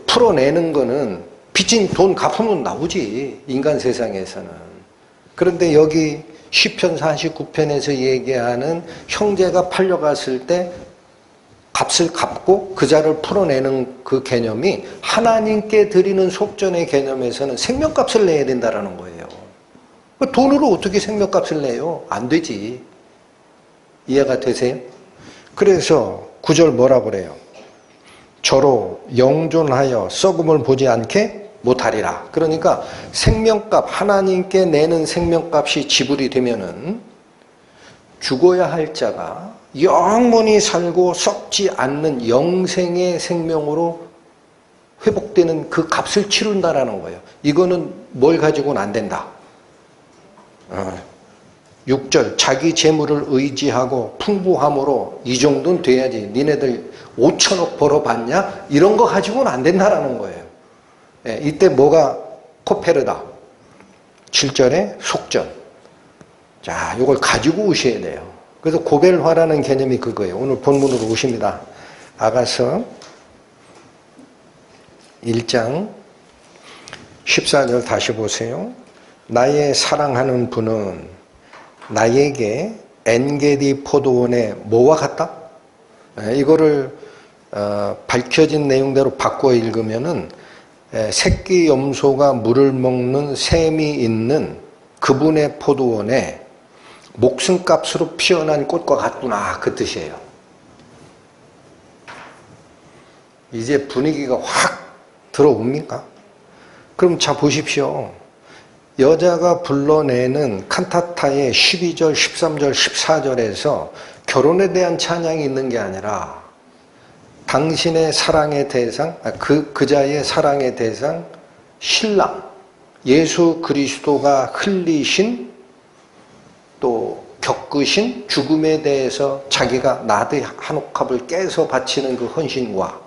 풀어내는 거는 빚진 돈 갚으면 나오지. 인간 세상에서는. 그런데 여기 시편 49편에서 얘기하는 형제가 팔려갔을 때 값을 갚고 그 자를 풀어내는 그 개념이 하나님께 드리는 속전의 개념에서는 생명값을 내야 된다는 거예요. 돈으로 어떻게 생명값을 내요? 안 되지. 이해가 되세요? 그래서 9절 뭐라 그래요? 저로 영존하여 썩음을 보지 않게 못하리라. 그러니까 생명값, 하나님께 내는 생명값이 지불이 되면은 죽어야 할 자가 영원히 살고 썩지 않는 영생의 생명으로 회복되는 그 값을 치른다라는 거예요. 이거는 뭘 가지고는 안 된다. 6절 자기 재물을 의지하고 풍부함으로 이 정도는 돼야지. 니네들 5천억 벌어봤냐? 이런 거 가지고는 안 된다라는 거예요. 이때 뭐가 코페르다. 7절에 속전. 자, 이걸 가지고 오셔야 돼요. 그래서 고벨화라는 개념이 그거예요. 오늘 본문으로 오십니다. 아가서 1장 14절 다시 보세요. 나의 사랑하는 분은 나에게 엔게디 포도원의 뭐와 같다? 이거를 밝혀진 내용대로 바꿔 읽으면은 새끼 염소가 물을 먹는 샘이 있는 그분의 포도원에 목숨값으로 피어난 꽃과 같구나, 그 뜻이에요. 이제 분위기가 확 들어옵니까? 그럼 자 보십시오. 여자가 불러내는 칸타타의 12절, 13절, 14절에서 결혼에 대한 찬양이 있는 게 아니라 당신의 사랑의 대상, 그자의 사랑의 대상, 신랑, 예수 그리스도가 흘리신 또 겪으신 죽음에 대해서 자기가 나드 한 옥합을 깨서 바치는 그 헌신과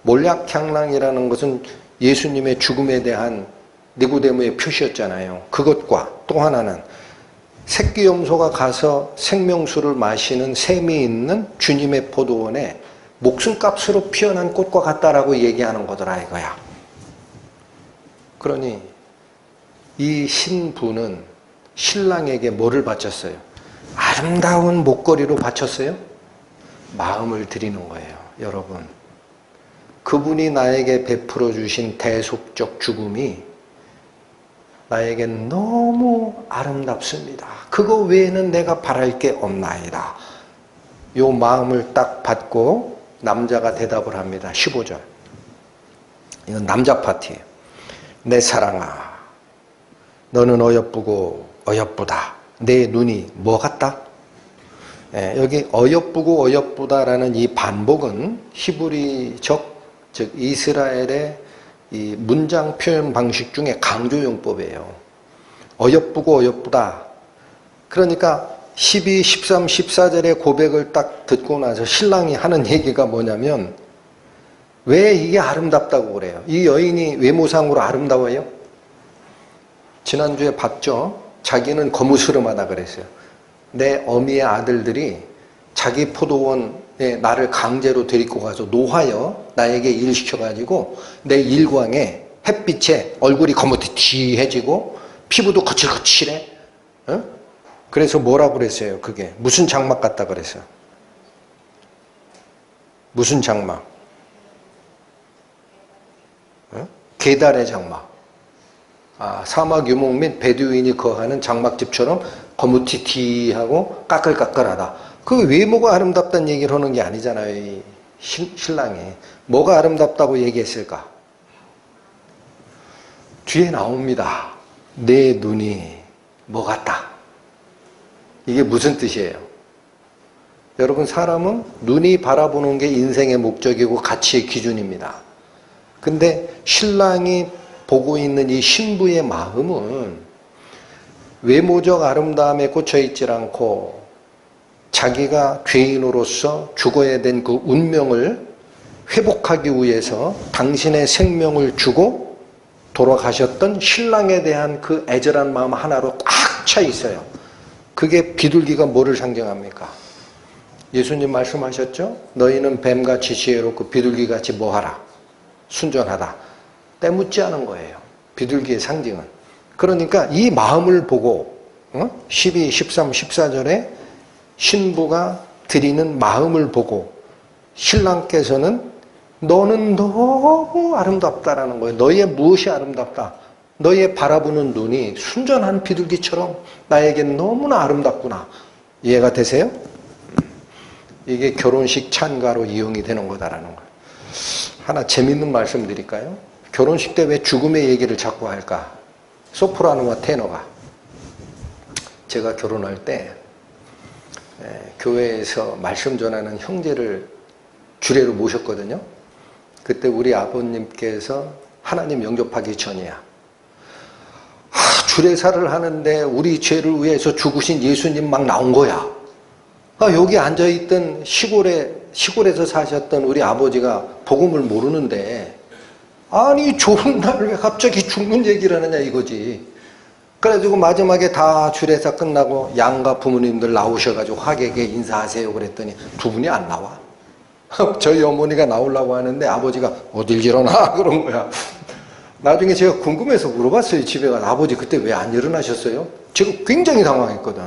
몰약향랑이라는 것은 예수님의 죽음에 대한 니고데모의 표시였잖아요. 그것과 또 하나는 새끼 염소가 가서 생명수를 마시는 샘이 있는 주님의 포도원에 목숨값으로 피어난 꽃과 같다라고 얘기하는 거더라 이거야. 그러니 이 신부는 신랑에게 뭐를 바쳤어요? 아름다운 목걸이로 바쳤어요? 마음을 드리는 거예요. 여러분, 그분이 나에게 베풀어 주신 대속적 죽음이 나에겐 너무 아름답습니다. 그거 외에는 내가 바랄 게 없나이다. 요 마음을 딱 받고 남자가 대답을 합니다. 15절. 이건 남자 파티예요. 내 사랑아, 너는 어여쁘고 어여쁘다. 내 눈이 뭐 같다? 여기 어여쁘고 어여쁘다라는 이 반복은 히브리적, 즉 이스라엘의 이 문장 표현 방식 중에 강조용법이에요. 어여쁘고 어여쁘다. 그러니까 12, 13, 14절의 고백을 딱 듣고 나서 신랑이 하는 얘기가 뭐냐면 왜 이게 아름답다고 그래요? 이 여인이 외모상으로 아름다워요? 지난주에 봤죠? 자기는 거무스름하다 그랬어요. 내 어미의 아들들이 자기 포도원에 나를 강제로 데리고 가서 노하여 나에게 일 시켜가지고 내 일광에 햇빛에 얼굴이 거무튀튀해지고 피부도 거칠거칠해. 그래서 뭐라고 그랬어요? 그게 무슨 장막 같다 그랬어요? 무슨 장막? 계달의 장막. 사막 유목 및 베두인이 거하는 장막집처럼 거무튀튀하고 까끌까끌하다. 그 외모가 아름답다는 얘기를 하는 게 아니잖아요. 이 신랑이. 뭐가 아름답다고 얘기했을까? 뒤에 나옵니다. 내 눈이 뭐 같다. 이게 무슨 뜻이에요? 여러분, 사람은 눈이 바라보는 게 인생의 목적이고 가치의 기준입니다. 근데 신랑이 보고 있는 이 신부의 마음은 외모적 아름다움에 꽂혀 있질 않고 자기가 죄인으로서 죽어야 된 그 운명을 회복하기 위해서 당신의 생명을 주고 돌아가셨던 신랑에 대한 그 애절한 마음 하나로 꽉 차 있어요. 그게 비둘기가 뭐를 상징합니까? 예수님 말씀하셨죠? 너희는 뱀같이 지혜롭고 비둘기같이 뭐하라? 순전하다. 때묻지 않은 거예요. 비둘기의 상징은. 그러니까 이 마음을 보고 12, 13, 14절에 신부가 드리는 마음을 보고 신랑께서는 너는 너무 아름답다라는 거예요. 너의 무엇이 아름답다? 너의 바라보는 눈이 순전한 비둘기처럼 나에겐 너무나 아름답구나. 이해가 되세요? 이게 결혼식 찬가로 이용이 되는 거다라는 거예요. 하나 재밌는 말씀 드릴까요? 결혼식 때 왜 죽음의 얘기를 자꾸 할까? 소프라노와 테너가. 제가 결혼할 때 교회에서 말씀 전하는 형제를 주례로 모셨거든요. 그때 우리 아버님께서 하나님 영접하기 전이야. 주례사를 하는데 우리 죄를 위해서 죽으신 예수님 막 나온 거야. 여기 앉아있던 시골에서 사셨던 우리 아버지가 복음을 모르는데 아니 좋은 날 왜 갑자기 죽는 얘기를 하느냐 이거지. 그래가지고 마지막에 다 주례사 끝나고 양가 부모님들 나오셔가지고 화객에 인사하세요 그랬더니 두 분이 안 나와. 저희 어머니가 나오려고 하는데 아버지가 어딜 일어나 그런 거야. 나중에 제가 궁금해서 물어봤어요. 집에 가서 아버지 그때 왜 안 일어나셨어요? 제가 굉장히 당황했거든.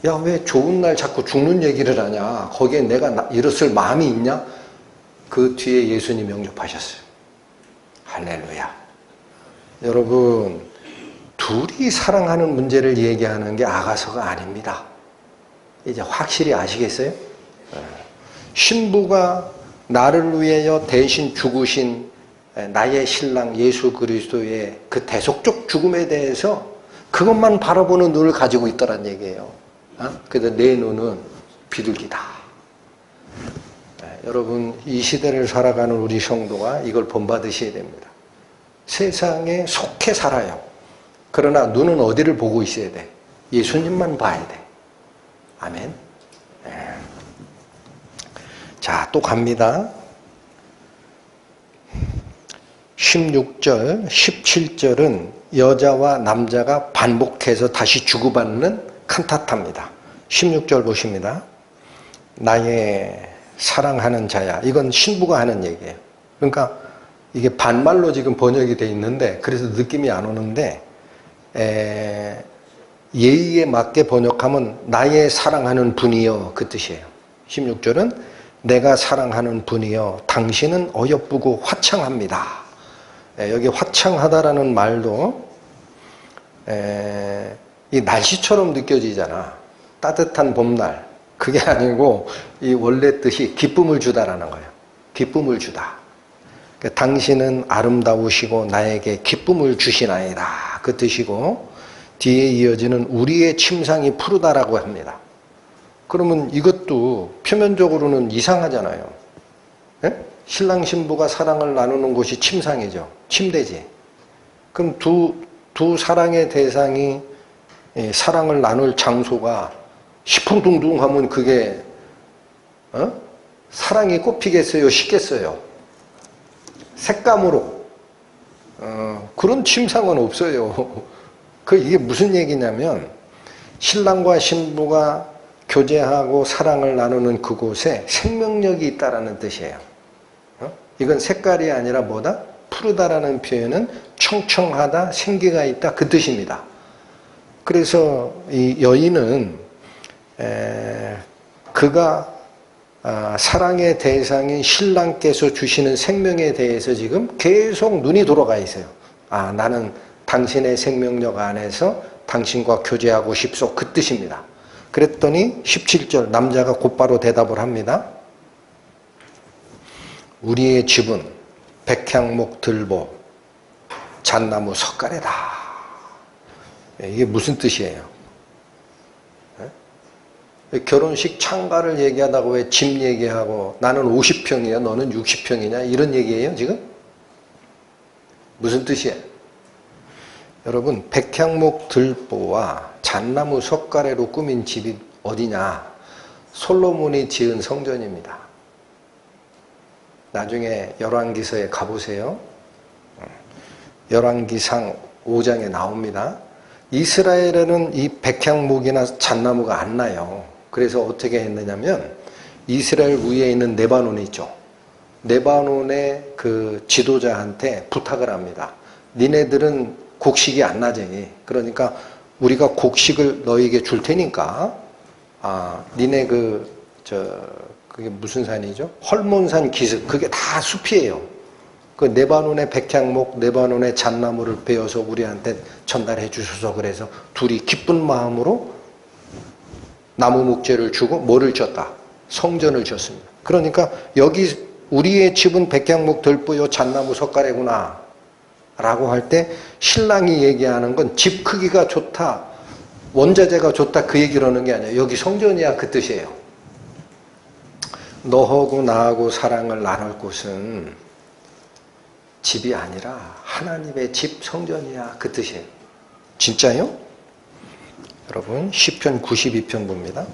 야, 왜 좋은 날 자꾸 죽는 얘기를 하냐? 거기에 내가 일었을 마음이 있냐? 그 뒤에 예수님 영접하셨어요. 할렐루야. 여러분, 둘이 사랑하는 문제를 얘기하는 게 아가서가 아닙니다. 이제 확실히 아시겠어요? 신부가 나를 위하여 대신 죽으신 나의 신랑 예수 그리스도의 그 대속적 죽음에 대해서 그것만 바라보는 눈을 가지고 있더란 얘기예요. 그래서 내 눈은 비둘기다. 여러분, 이 시대를 살아가는 우리 성도가 이걸 본받으셔야 됩니다. 세상에 속해 살아요. 그러나 눈은 어디를 보고 있어야 돼? 예수님만 봐야 돼. 아멘. 자, 또 갑니다. 16절, 17절은 여자와 남자가 반복해서 다시 주고받는 칸타타입니다. 16절 보십니다. 나의 사랑하는 자야. 이건 신부가 하는 얘기예요. 그러니까 이게 반말로 지금 번역이 돼 있는데 그래서 느낌이 안 오는데 예의에 맞게 번역하면 나의 사랑하는 분이여 그 뜻이에요. 16절은 내가 사랑하는 분이여 당신은 어여쁘고 화창합니다. 여기 화창하다라는 말도 이 날씨처럼 느껴지잖아. 따뜻한 봄날. 그게 아니고 이 원래 뜻이 기쁨을 주다라는 거예요. 기쁨을 주다. 당신은 아름다우시고 나에게 기쁨을 주시나이다. 그 뜻이고 뒤에 이어지는 우리의 침상이 푸르다라고 합니다. 그러면 이것도 표면적으로는 이상하잖아요. 예? 신랑 신부가 사랑을 나누는 곳이 침상이죠. 침대지. 그럼 두 사랑의 대상이 사랑을 나눌 장소가 시풍둥둥하면 그게 사랑이 꼽히겠어요? 식겠어요? 색감으로 그런 침상은 없어요. 이게 무슨 얘기냐면 신랑과 신부가 교제하고 사랑을 나누는 그곳에 생명력이 있다라는 뜻이에요. 이건 색깔이 아니라 뭐다? 푸르다라는 표현은 청청하다, 생기가 있다 그 뜻입니다. 그래서 이 여인은 그가 사랑의 대상인 신랑께서 주시는 생명에 대해서 지금 계속 눈이 돌아가 있어요. 나는 당신의 생명력 안에서 당신과 교제하고 싶소 그 뜻입니다. 그랬더니 17절 남자가 곧바로 대답을 합니다. 우리의 집은 백향목 들보 잣나무 석가래다. 이게 무슨 뜻이에요? 결혼식 창가를 얘기하다가 왜 집 얘기하고 나는 50평이야 너는 60평이냐 이런 얘기예요 지금? 무슨 뜻이에요? 여러분 백향목 들보와 잣나무 석가래로 꾸민 집이 어디냐? 솔로몬이 지은 성전입니다. 나중에 열왕기서에 가보세요. 열왕기상 5장에 나옵니다. 이스라엘에는 이 백향목이나 잣나무가 안 나요. 그래서 어떻게 했느냐면 이스라엘 위에 있는 레바논이 있죠. 레바논의 그 지도자한테 부탁을 합니다. 니네들은 곡식이 안 나지. 그러니까 우리가 곡식을 너에게 줄 테니까 니네 그게 무슨 산이죠? 헐몬산 기슭 그게 다 숲이에요. 그 레바논의 백향목, 레바논의 잣나무를 베어서 우리한테 전달해 주셔서 그래서 둘이 기쁜 마음으로 나무 목재를 주고 뭐를 줬다? 성전을 줬습니다. 그러니까 여기 우리의 집은 백향목 들보요 잣나무 석가래구나 라고 할 때 신랑이 얘기하는 건 집 크기가 좋다, 원자재가 좋다 그 얘기를 하는 게 아니에요. 여기 성전이야 그 뜻이에요. 너하고 나하고 사랑을 나눌 곳은 집이 아니라 하나님의 집 성전이야 그 뜻이에요. 진짜요? 여러분 시편 92편 봅니다.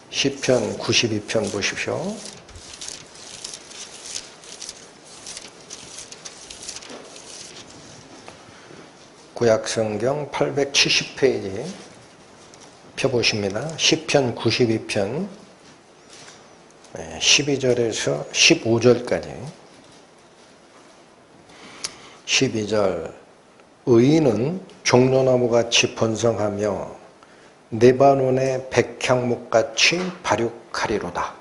시편 92편 보십시오. 구약성경 870페이지 펴보십니다. 시편 92편 12절에서 15절까지 12절 의인은 종려나무같이 번성하며 레바논의 백향목같이 발육하리로다.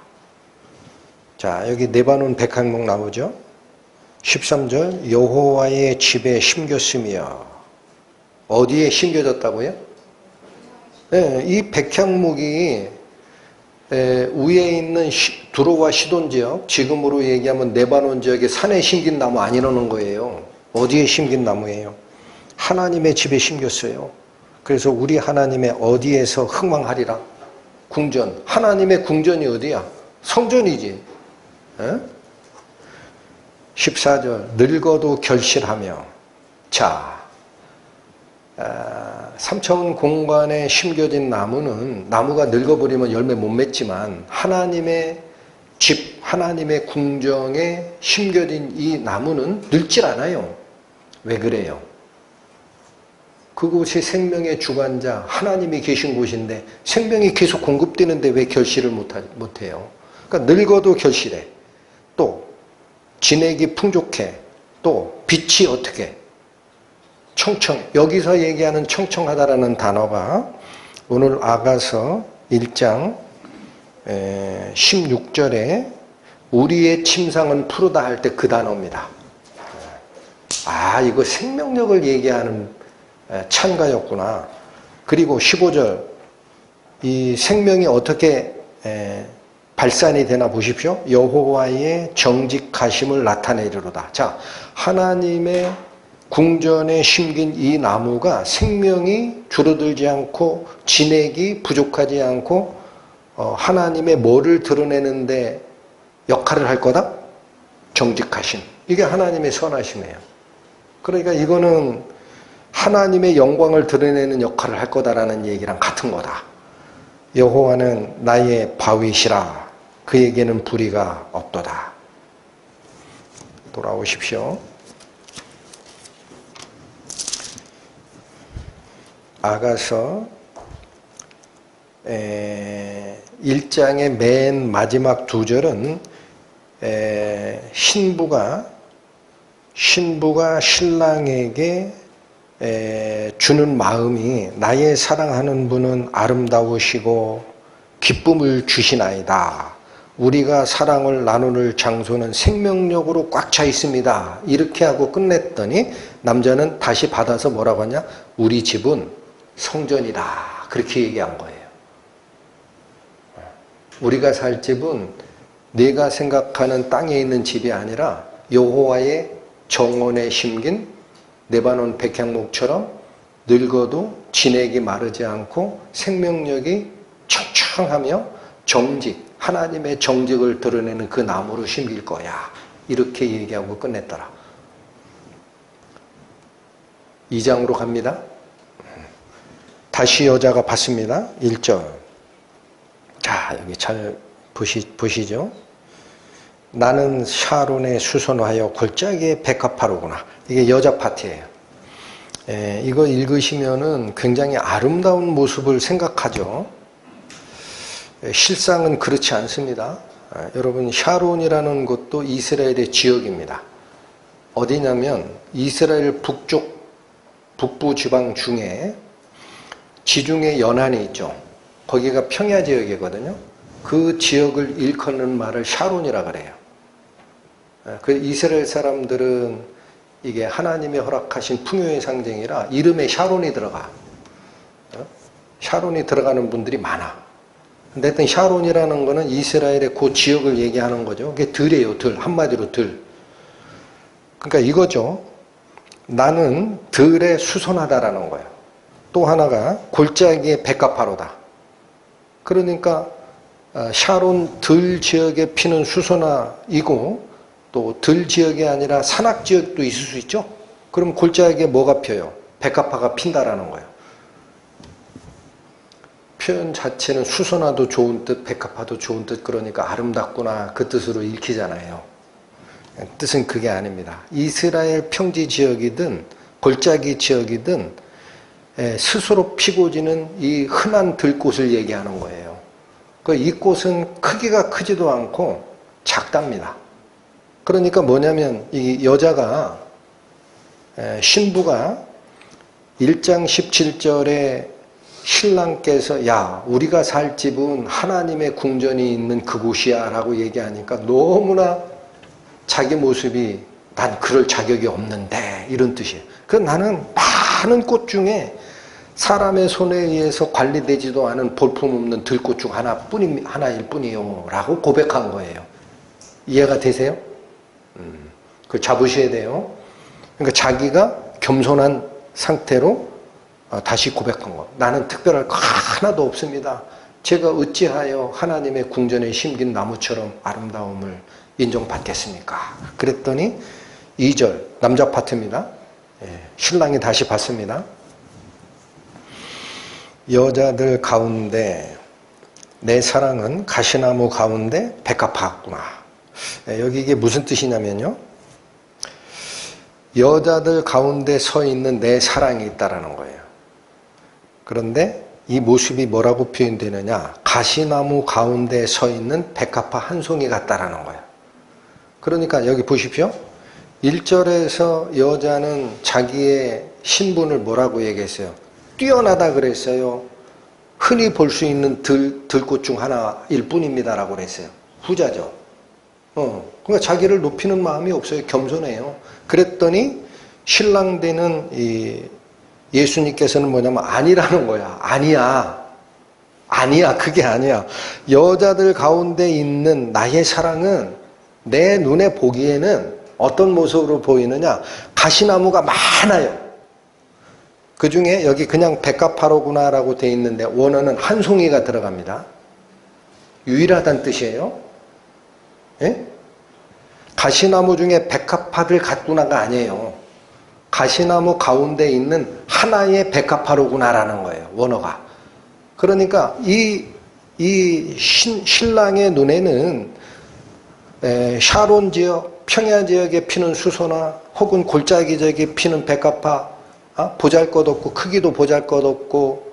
자, 여기 레바논 백향목 나오죠? 13절 여호와의 집에 심겼으며 어디에 심겨졌다고요? 네, 이 백향목이 위에 있는 두로와 시돈 지역, 지금으로 얘기하면 레바논 지역의 산에 심긴 나무 아니라는 거예요. 어디에 심긴 나무예요? 하나님의 집에 심겼어요. 그래서 우리 하나님의 어디에서 흥왕하리라? 궁전. 하나님의 궁전이 어디야? 성전이지. 에? 14절 늙어도 결실하며. 자, 삼천 공간에 심겨진 나무는 나무가 늙어버리면 열매 못 맺지만 하나님의 집, 하나님의 궁정에 심겨진 이 나무는 늙질 않아요. 왜 그래요? 그곳이 생명의 주관자 하나님이 계신 곳인데 생명이 계속 공급되는데 왜 결실을 못해요? 그러니까 늙어도 결실해. 또 진액이 풍족해. 또 빛이 어떻게? 청청. 여기서 얘기하는 청청하다라는 단어가 오늘 아가서 1장 16절에 우리의 침상은 푸르다 할 때 그 단어입니다. 이거 생명력을 얘기하는 찬가였구나. 그리고 15절 이 생명이 어떻게 발산이 되나 보십시오. 여호와의 정직하심을 나타내리로다. 자, 하나님의 궁전에 심긴 이 나무가 생명이 줄어들지 않고 진액이 부족하지 않고 하나님의 뭐를 드러내는데 역할을 할 거다? 정직하심. 이게 하나님의 선하심이에요. 그러니까 이거는 하나님의 영광을 드러내는 역할을 할 거다라는 얘기랑 같은 거다. 여호와는 나의 바위시라. 그에게는 불의가 없도다. 돌아오십시오. 아가서 1장의 맨 마지막 두 절은 신부가 신랑에게 주는 마음이 나의 사랑하는 분은 아름다우시고 기쁨을 주시나이다. 우리가 사랑을 나누는 장소는 생명력으로 꽉 차 있습니다. 이렇게 하고 끝냈더니 남자는 다시 받아서 뭐라고 하냐? 우리 집은 성전이다. 그렇게 얘기한 거예요. 우리가 살 집은 내가 생각하는 땅에 있는 집이 아니라 여호와의 정원에 심긴 레바논 백향목처럼 늙어도 진액이 마르지 않고 생명력이 청청하며 정직, 하나님의 정직을 드러내는 그 나무로 심길 거야. 이렇게 얘기하고 끝냈더라. 2장으로 갑니다. 다시 여자가 받습니다. 1절. 자, 여기 잘 보시죠. 나는 샤론에 수선하여 골짜기에 백합화로구나. 이게 여자 파트예요. 이거 읽으시면은 굉장히 아름다운 모습을 생각하죠. 실상은 그렇지 않습니다. 여러분, 샤론이라는 곳도 이스라엘의 지역입니다. 어디냐면 이스라엘 북부 지방 중에 지중해 연안에 있죠. 거기가 평야 지역이거든요. 그 지역을 일컫는 말을 샤론이라 그래요. 그 이스라엘 사람들은 이게 하나님의 허락하신 풍요의 상징이라 이름에 샤론이 들어가. 샤론이 들어가는 분들이 많아. 근데 하여튼 샤론이라는 거는 이스라엘의 그 지역을 얘기하는 거죠. 그게 들이에요, 들. 한마디로 들. 그러니까 이거죠. 나는 들에 수선하다라는 거예요. 또 하나가 골짜기의 백합화로다. 그러니까 샤론 들 지역에 피는 수선화이고 또 들 지역이 아니라 산악 지역도 있을 수 있죠. 그럼 골짜기에 뭐가 펴요? 백합화가 핀다라는 거예요. 표현 자체는 수선화도 좋은 뜻, 백합화도 좋은 뜻, 그러니까 아름답구나 그 뜻으로 읽히잖아요. 뜻은 그게 아닙니다. 이스라엘 평지 지역이든 골짜기 지역이든 스스로 피고 지는 이 흔한 들꽃을 얘기하는 거예요. 이 꽃은 크기가 크지도 않고 작답니다. 그러니까 뭐냐면 이 여자가 신부가 1장 17절에 신랑께서 야 우리가 살 집은 하나님의 궁전이 있는 그곳이야 라고 얘기하니까 너무나 자기 모습이 난 그럴 자격이 없는데 이런 뜻이에요. 그래서 나는 많은 꽃 중에 사람의 손에 의해서 관리되지도 않은 볼품없는 들꽃 중 하나일 뿐이요 라고 고백한 거예요. 이해가 되세요? 그걸 잡으셔야 돼요. 그러니까 자기가 겸손한 상태로 다시 고백한 거. 나는 특별할 거 하나도 없습니다. 제가 어찌하여 하나님의 궁전에 심긴 나무처럼 아름다움을 인정받겠습니까? 그랬더니 2절 남자 파트입니다. 신랑이 다시 받습니다. 여자들 가운데 내 사랑은 가시나무 가운데 백합화구나. 여기 이게 무슨 뜻이냐면요. 여자들 가운데 서 있는 내 사랑이 있다라는 거예요. 그런데 이 모습이 뭐라고 표현되느냐. 가시나무 가운데 서 있는 백합화 한 송이 같다라는 거예요. 그러니까 여기 보십시오. 1절에서 여자는 자기의 신분을 뭐라고 얘기했어요? 뛰어나다 그랬어요. 흔히 볼 수 있는 들꽃 중 하나일 뿐입니다라고 그랬어요. 후자죠. 그러니까 자기를 높이는 마음이 없어요. 겸손해요. 그랬더니 신랑 되는 이 예수님께서는 뭐냐면 아니라는 거야. 아니야. 그게 아니야. 여자들 가운데 있는 나의 사랑은 내 눈에 보기에는 어떤 모습으로 보이느냐. 가시나무가 많아요. 그 중에 여기 그냥 백합화로구나라고 되어 있는데 원어는 한 송이가 들어갑니다. 유일하다는 뜻이에요. 예? 가시나무 중에 백합화들 같구나가 아니에요. 가시나무 가운데 있는 하나의 백합화로구나라는 거예요. 원어가. 그러니까 이 신랑의 눈에는 샤론 지역, 평야 지역에 피는 수선화 혹은 골짜기 지역에 피는 백합화 보잘것없고 크기도 보잘것없고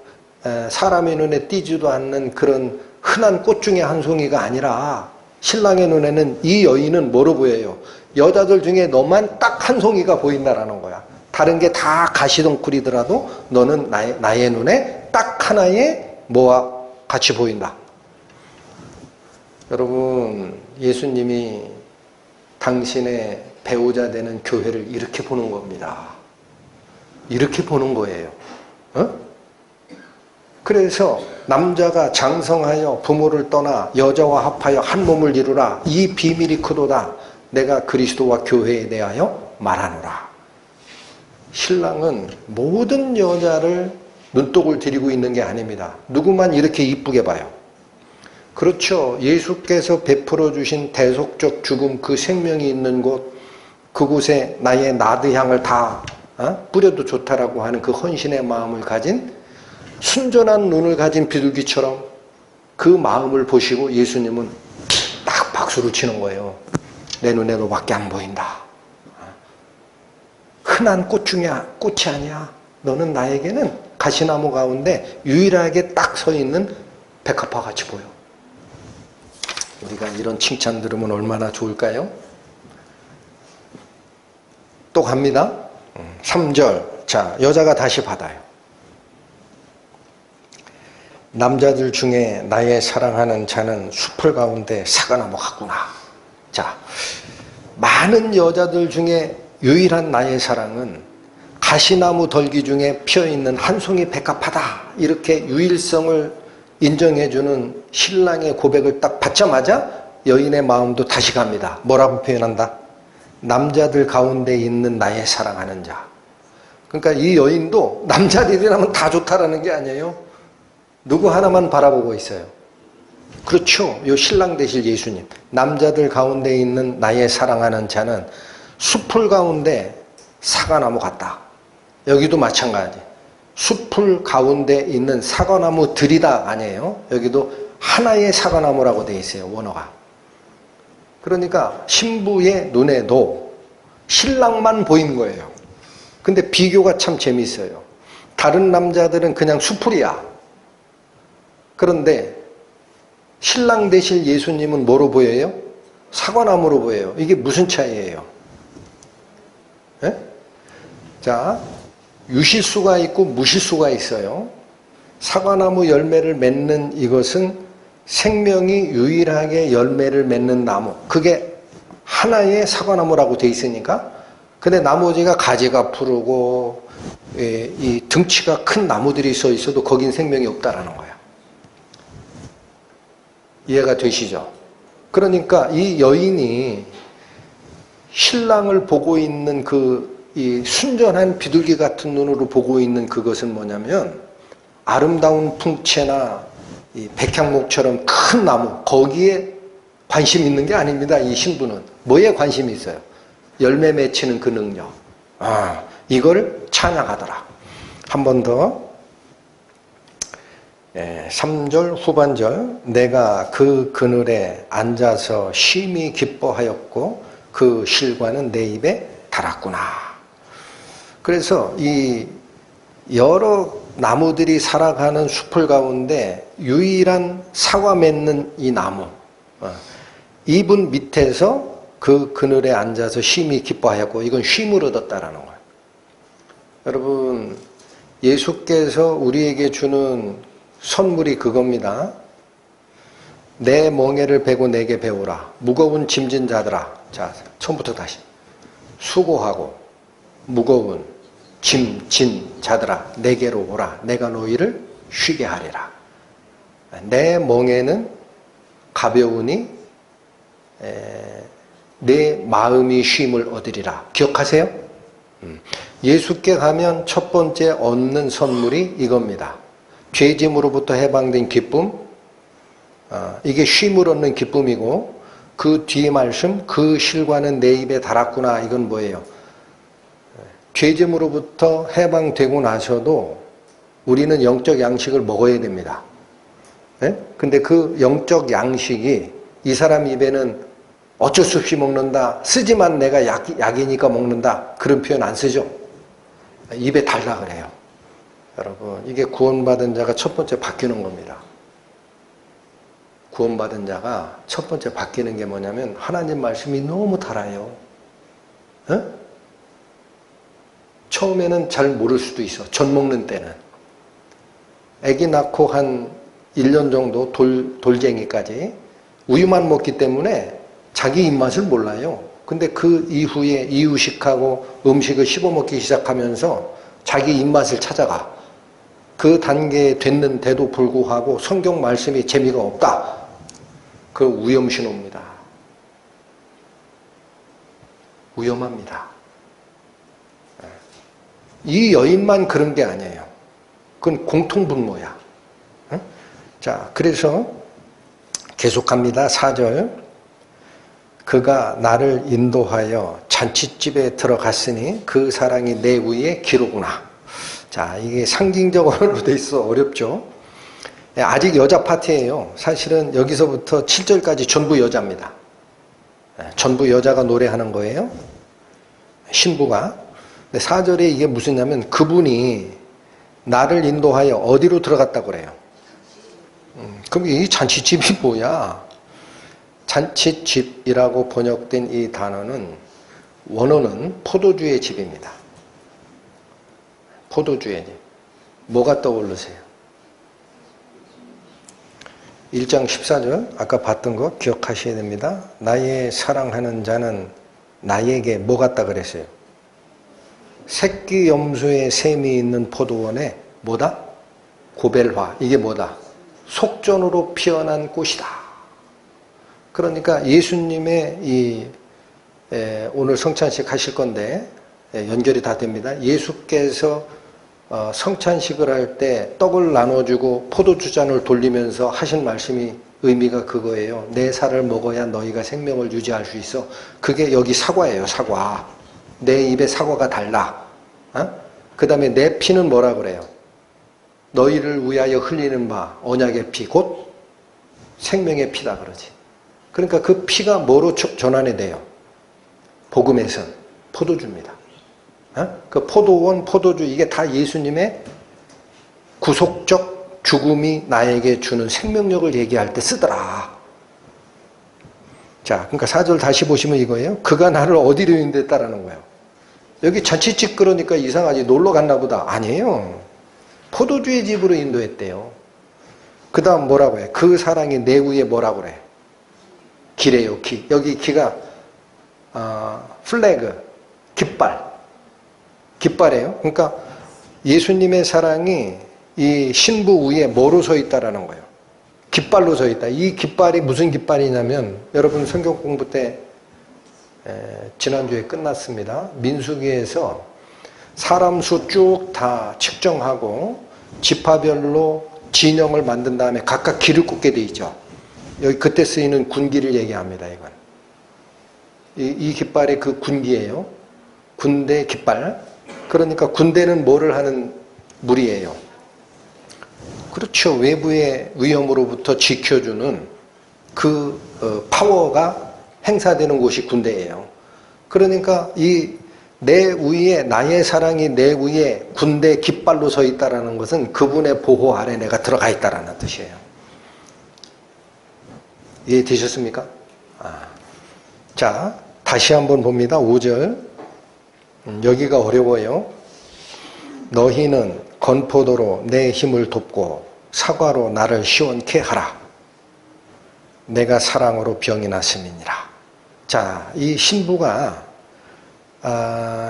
사람의 눈에 띄지도 않는 그런 흔한 꽃 중에 한 송이가 아니라 신랑의 눈에는 이 여인은 뭐로 보여요? 여자들 중에 너만 딱 한 송이가 보인다라는 거야. 다른 게 다 가시덩굴이더라도 너는 나의 눈에 딱 하나의 뭐와 같이 보인다. 여러분, 예수님이 당신의 배우자 되는 교회를 이렇게 보는 겁니다. 이렇게 보는 거예요. 그래서 남자가 장성하여 부모를 떠나 여자와 합하여 한 몸을 이루라. 이 비밀이 크도다. 내가 그리스도와 교회에 대하여 말하노라. 신랑은 모든 여자를 눈독을 들이고 있는 게 아닙니다. 누구만 이렇게 이쁘게 봐요. 그렇죠. 예수께서 베풀어 주신 대속적 죽음, 그 생명이 있는 곳, 그곳에 나의 나드향을 다 뿌려도 좋다라고 하는 그 헌신의 마음을 가진, 순전한 눈을 가진 비둘기처럼 그 마음을 보시고 예수님은 딱 박수를 치는 거예요. 내 눈에 너밖에 안 보인다. 흔한 꽃 중에 꽃이 아니야. 너는 나에게는 가시나무 가운데 유일하게 딱 서 있는 백합화 같이 보여. 우리가 이런 칭찬 들으면 얼마나 좋을까요? 또 갑니다. 3절. 자, 여자가 다시 받아요. 남자들 중에 나의 사랑하는 자는 숲을 가운데 사과나무 같구나. 자, 많은 여자들 중에 유일한 나의 사랑은 가시나무 덜기 중에 피어있는 한 송이 백합화다. 이렇게 유일성을 인정해주는 신랑의 고백을 딱 받자마자 여인의 마음도 다시 갑니다. 뭐라고 표현한다? 남자들 가운데 있는 나의 사랑하는 자. 그러니까 이 여인도 남자들이라면 다 좋다라는 게 아니에요. 누구 하나만 바라보고 있어요. 그렇죠. 요 신랑 되실 예수님. 남자들 가운데 있는 나의 사랑하는 자는 숲풀 가운데 사과나무 같다. 여기도 마찬가지. 숲풀 가운데 있는 사과나무 들이다 아니에요. 여기도 하나의 사과나무라고 되어 있어요. 원어가. 그러니까 신부의 눈에도 신랑만 보이는 거예요. 근데 비교가 참 재미있어요. 다른 남자들은 그냥 숲풀이야. 그런데 신랑 되실 예수님은 뭐로 보여요? 사과나무로 보여요. 이게 무슨 차이예요? 예? 자, 유실수가 있고 무실수가 있어요. 사과나무 열매를 맺는 이것은 생명이 유일하게 열매를 맺는 나무. 그게 하나의 사과나무라고 돼 있으니까. 근데 나머지가 가지가 푸르고 이 등치가 큰 나무들이 서 있어도 거긴 생명이 없다라는 거야. 이해가 되시죠? 그러니까 이 여인이 신랑을 보고 있는 이 순전한 비둘기 같은 눈으로 보고 있는 그것은 뭐냐면 아름다운 풍채나 이 백향목처럼 큰 나무, 거기에 관심 있는 게 아닙니다. 이 신부는 뭐에 관심이 있어요? 열매 맺히는 그 능력. 이걸 찬양하더라. 한 번 더 3절 후반절. 내가 그 그늘에 앉아서 심히 기뻐하였고 그 실과는 내 입에 달았구나. 그래서 이 여러 나무들이 살아가는 숲을 가운데 유일한 사과 맺는 이 나무, 이분 밑에서 그 그늘에 앉아서 심히 기뻐하였고, 이건 쉼을 얻었다라는 거예요. 여러분, 예수께서 우리에게 주는 선물이 그겁니다. 내 멍에를 베고 내게 배우라. 무거운 짐진 자들아. 자, 처음부터 다시. 수고하고 무거운 짐진 자들아, 내게로 오라. 내가 너희를 쉬게 하리라. 내 멍에는 가벼우니 내 마음이 쉼을 얻으리라. 기억하세요? 예수께 가면 첫 번째 얻는 선물이 이겁니다. 죄짐으로부터 해방된 기쁨, 이게 쉼을 얻는 기쁨이고, 그 뒤에 말씀, 그 실과는 내 입에 달았구나. 이건 뭐예요? 죄짐으로부터 해방되고 나서도 우리는 영적 양식을 먹어야 됩니다. 근데 그 영적 양식이 이 사람 입에는 어쩔 수 없이 먹는다, 쓰지만 내가 약이니까 먹는다, 그런 표현 안 쓰죠. 입에 달라 그래요. 여러분, 이게 구원받은 자가 첫 번째 바뀌는 겁니다. 구원받은 자가 첫 번째 바뀌는 게 뭐냐면 하나님 말씀이 너무 달아요. 처음에는 잘 모를 수도 있어. 젖 먹는 때는. 아기 낳고 한 1년 정도 돌쟁이까지 우유만 먹기 때문에 자기 입맛을 몰라요. 근데 그 이후에 이유식하고 음식을 씹어먹기 시작하면서 자기 입맛을 찾아가. 그 단계에 됐는데도 불구하고 성경 말씀이 재미가 없다. 그 위험 신호입니다. 위험합니다. 이 여인만 그런 게 아니에요. 그건 공통분모야. 자, 그래서 계속합니다. 4절. 그가 나를 인도하여 잔치집에 들어갔으니 그 사랑이 내 위에 기로구나. 자, 이게 상징적으로 돼 있어 어렵죠. 아직 여자 파트예요. 사실은 여기서부터 7절까지 전부 여자입니다. 전부 여자가 노래하는 거예요. 신부가. 근데 4절에 이게 무슨냐면 그분이 나를 인도하여 어디로 들어갔다고 그래요. 그럼 이 잔치집이 뭐야? 잔치집이라고 번역된 이 단어는 원어는 포도주의 집입니다. 포도주의 집. 뭐가 떠오르세요? 1장 14절 아까 봤던 거 기억하셔야 됩니다. 나의 사랑하는 자는 나에게 뭐 같다 그랬어요? 새끼 염소의 샘이 있는 포도원에 뭐다? 고벨화. 이게 뭐다? 속전으로 피어난 꽃이다. 그러니까 예수님의 오늘 성찬식 하실 건데 연결이 다 됩니다. 예수께서 성찬식을 할 때 떡을 나눠주고 포도주 잔을 돌리면서 하신 말씀이 의미가 그거예요. 내 살을 먹어야 너희가 생명을 유지할 수 있어. 그게 여기 사과예요. 사과. 내 입에 사과가 달라. 그 다음에 내 피는 뭐라 그래요? 너희를 위하여 흘리는 바 언약의 피, 곧 생명의 피다 그러지. 그러니까 그 피가 뭐로 전환이 돼요? 복음에선 포도주입니다. 그 포도원, 포도주 이게 다 예수님의 구속적 죽음이 나에게 주는 생명력을 얘기할 때 쓰더라. 자, 그러니까 4절 다시 보시면 이거예요. 그가 나를 어디로 인도했다라는 거예요. 여기 잔치집 그러니까 이상하지 놀러 갔나 보다. 아니에요. 포도주의 집으로 인도했대요. 그 다음 뭐라고 해? 그 사랑이 내 위에 뭐라고 그래? 기래요, 기. 여기 기가 플래그, 깃발. 깃발이에요. 그러니까 예수님의 사랑이 이 신부 위에 뭐로 서 있다라는 거예요? 깃발로 서 있다. 이 깃발이 무슨 깃발이냐면 여러분 성경 공부 때 지난주에 끝났습니다. 민수기에서 사람 수 쭉 다 측정하고 지파별로 진영을 만든 다음에 각각 길을 꽂게 돼 있죠. 여기 그때 쓰이는 군기를 얘기합니다. 이건 이 깃발이 그 군기예요. 군대 깃발. 그러니까 군대는 뭐를 하는 무리예요? 그렇죠. 외부의 위험으로부터 지켜주는 그 파워가 행사되는 곳이 군대예요. 그러니까 이 내 위에 나의 사랑이 내 위에 군대 깃발로 서 있다라는 것은 그분의 보호 아래 내가 들어가 있다라는 뜻이에요. 이해되셨습니까? 자, 다시 한번 봅니다. 5절. 여기가 어려워요. 너희는 건포도로 내 힘을 돕고 사과로 나를 시원케 하라. 내가 사랑으로 병이 났음이니라. 자, 이 신부가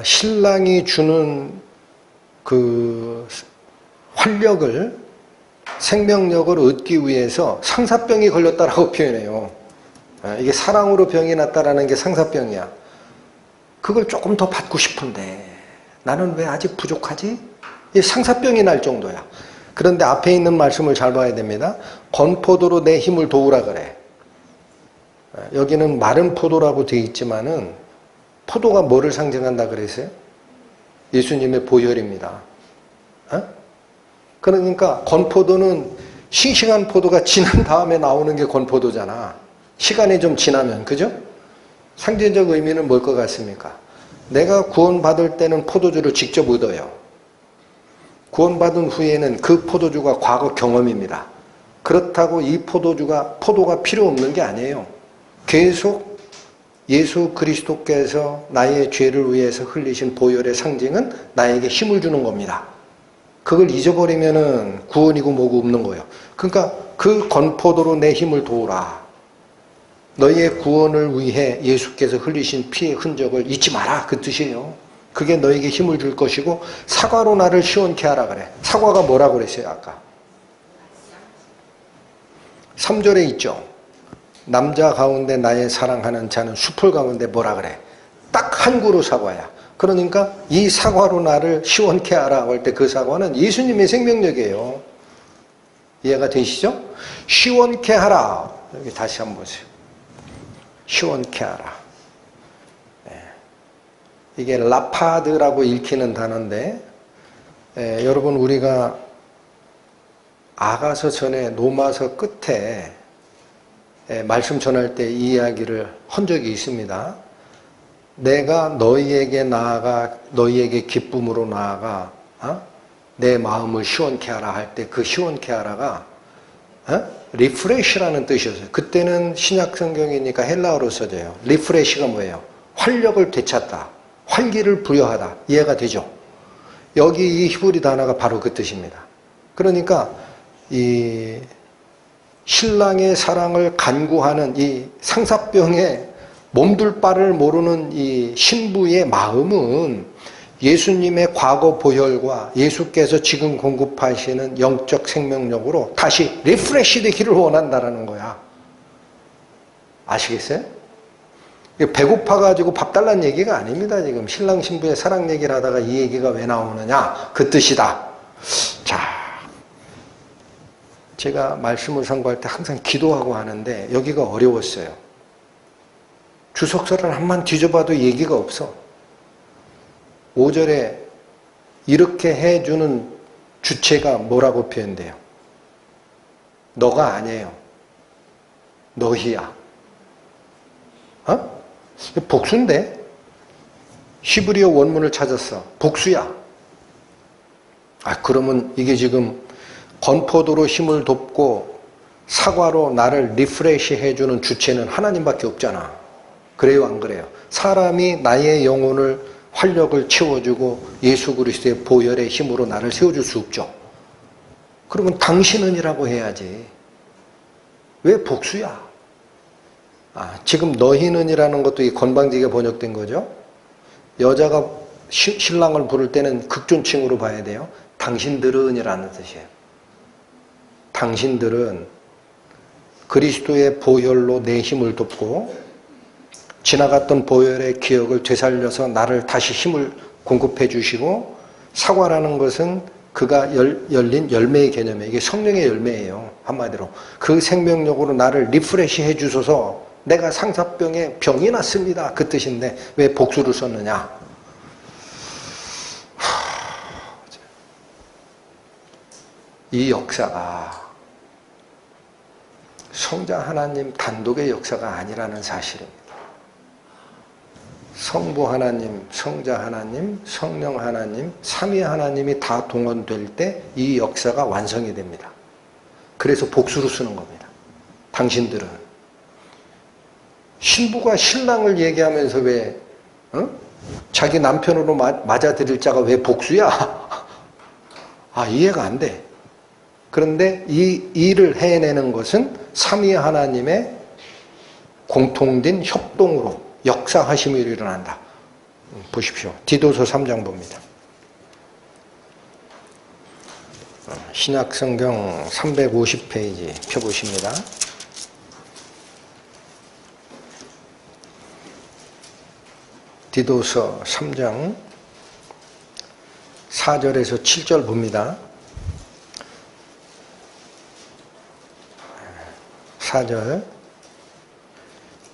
신랑이 주는 그 활력을, 생명력을 얻기 위해서 상사병이 걸렸다라고 표현해요. 이게 사랑으로 병이 났다라는 게 상사병이야. 그걸 조금 더 받고 싶은데 나는 왜 아직 부족하지? 이 상사병이 날 정도야. 그런데 앞에 있는 말씀을 잘 봐야 됩니다. 건포도로 내 힘을 도우라 그래. 여기는 마른 포도라고 되어 있지만은 포도가 뭐를 상징한다 그랬어요? 예수님의 보혈입니다. 그러니까 건포도는 싱싱한 포도가 지난 다음에 나오는 게 건포도잖아. 시간이 좀 지나면, 그죠? 상징적 의미는 뭘 것 같습니까? 내가 구원받을 때는 포도주를 직접 얻어요. 구원받은 후에는 그 포도주가 과거 경험입니다. 그렇다고 이 포도가 필요 없는 게 아니에요. 계속 예수 그리스도께서 나의 죄를 위해서 흘리신 보혈의 상징은 나에게 힘을 주는 겁니다. 그걸 잊어버리면은 구원이고 뭐고 없는 거예요. 그러니까 그 건포도로 내 힘을 도우라. 너희의 구원을 위해 예수께서 흘리신 피의 흔적을 잊지 마라. 그 뜻이에요. 그게 너에게 힘을 줄 것이고 사과로 나를 시원케 하라 그래. 사과가 뭐라고 그랬어요 아까? 3절에 있죠. 남자 가운데 나의 사랑하는 자는 수풀 가운데 뭐라 그래? 딱 한 그루 사과야. 그러니까 이 사과로 나를 시원케 하라 할 때 그 사과는 예수님의 생명력이에요. 이해가 되시죠? 시원케 하라. 여기 다시 한번 보세요. 시원케 하라. 이게 라파드라고 읽히는 단어인데, 여러분 우리가 아가서 전에 노마서 끝에 말씀 전할 때 이 이야기를 한 적이 있습니다. 내가 너희에게 나아가 너희에게 기쁨으로 나아가 내 마음을 시원케 하라 할 때 그 시원케 하라가 리프레시라는 뜻이었어요. 그때는 신약 성경이니까 헬라어로 써져요. 리프레시가 뭐예요? 활력을 되찾다, 활기를 부여하다. 이해가 되죠? 여기 이 히브리 단어가 바로 그 뜻입니다. 그러니까 이 신랑의 사랑을 간구하는 이 상사병에 몸둘 바를 모르는 이 신부의 마음은 예수님의 과거 보혈과 예수께서 지금 공급하시는 영적 생명력으로 다시 리프레시 되기를 원한다라는 거야. 아시겠어요? 배고파가지고 밥 달라는 얘기가 아닙니다. 지금 신랑 신부의 사랑 얘기를 하다가 이 얘기가 왜 나오느냐? 그 뜻이다. 자, 제가 말씀을 선고할 때 항상 기도하고 하는데 여기가 어려웠어요. 주석서를 한번 뒤져봐도 얘기가 없어. 5절에 이렇게 해주는 주체가 뭐라고 표현돼요? 너가 아니에요. 너희야. 복수인데? 히브리어 원문을 찾았어. 복수야. 그러면 이게 지금 건포도로 힘을 돕고 사과로 나를 리프레시 해주는 주체는 하나님밖에 없잖아. 그래요, 안 그래요? 사람이 나의 영혼을 활력을 채워주고 예수 그리스도의 보혈의 힘으로 나를 세워줄 수 없죠. 그러면 당신은이라고 해야지. 왜 복수야? 지금 너희는이라는 것도 이 건방지게 번역된 거죠. 여자가 신랑을 부를 때는 극존칭으로 봐야 돼요. 당신들은이라는 뜻이에요. 당신들은 그리스도의 보혈로 내 힘을 돕고 지나갔던 보혈의 기억을 되살려서 나를 다시 힘을 공급해 주시고, 사과라는 것은 그가 열린 열매의 개념이에요. 이게 성령의 열매예요. 한마디로 그 생명력으로 나를 리프레시 해 주소서. 내가 상사병에 병이 났습니다. 그 뜻인데 왜 복수를 썼느냐? 이 역사가 성자 하나님 단독의 역사가 아니라는 사실입니다. 성부 하나님, 성자 하나님, 성령 하나님, 삼위 하나님이 다 동원될 때 이 역사가 완성이 됩니다. 그래서 복수로 쓰는 겁니다. 당신들은 신부가 신랑을 얘기하면서 왜 자기 남편으로 맞아들일 자가 왜 복수야? 이해가 안 돼. 그런데 이 일을 해내는 것은 삼위 하나님의 공통된 협동으로 역사하심이 일어난다. 보십시오. 디도서 3장 봅니다. 신약성경 350페이지 펴보십니다. 디도서 3장 4절에서 7절 봅니다. 4절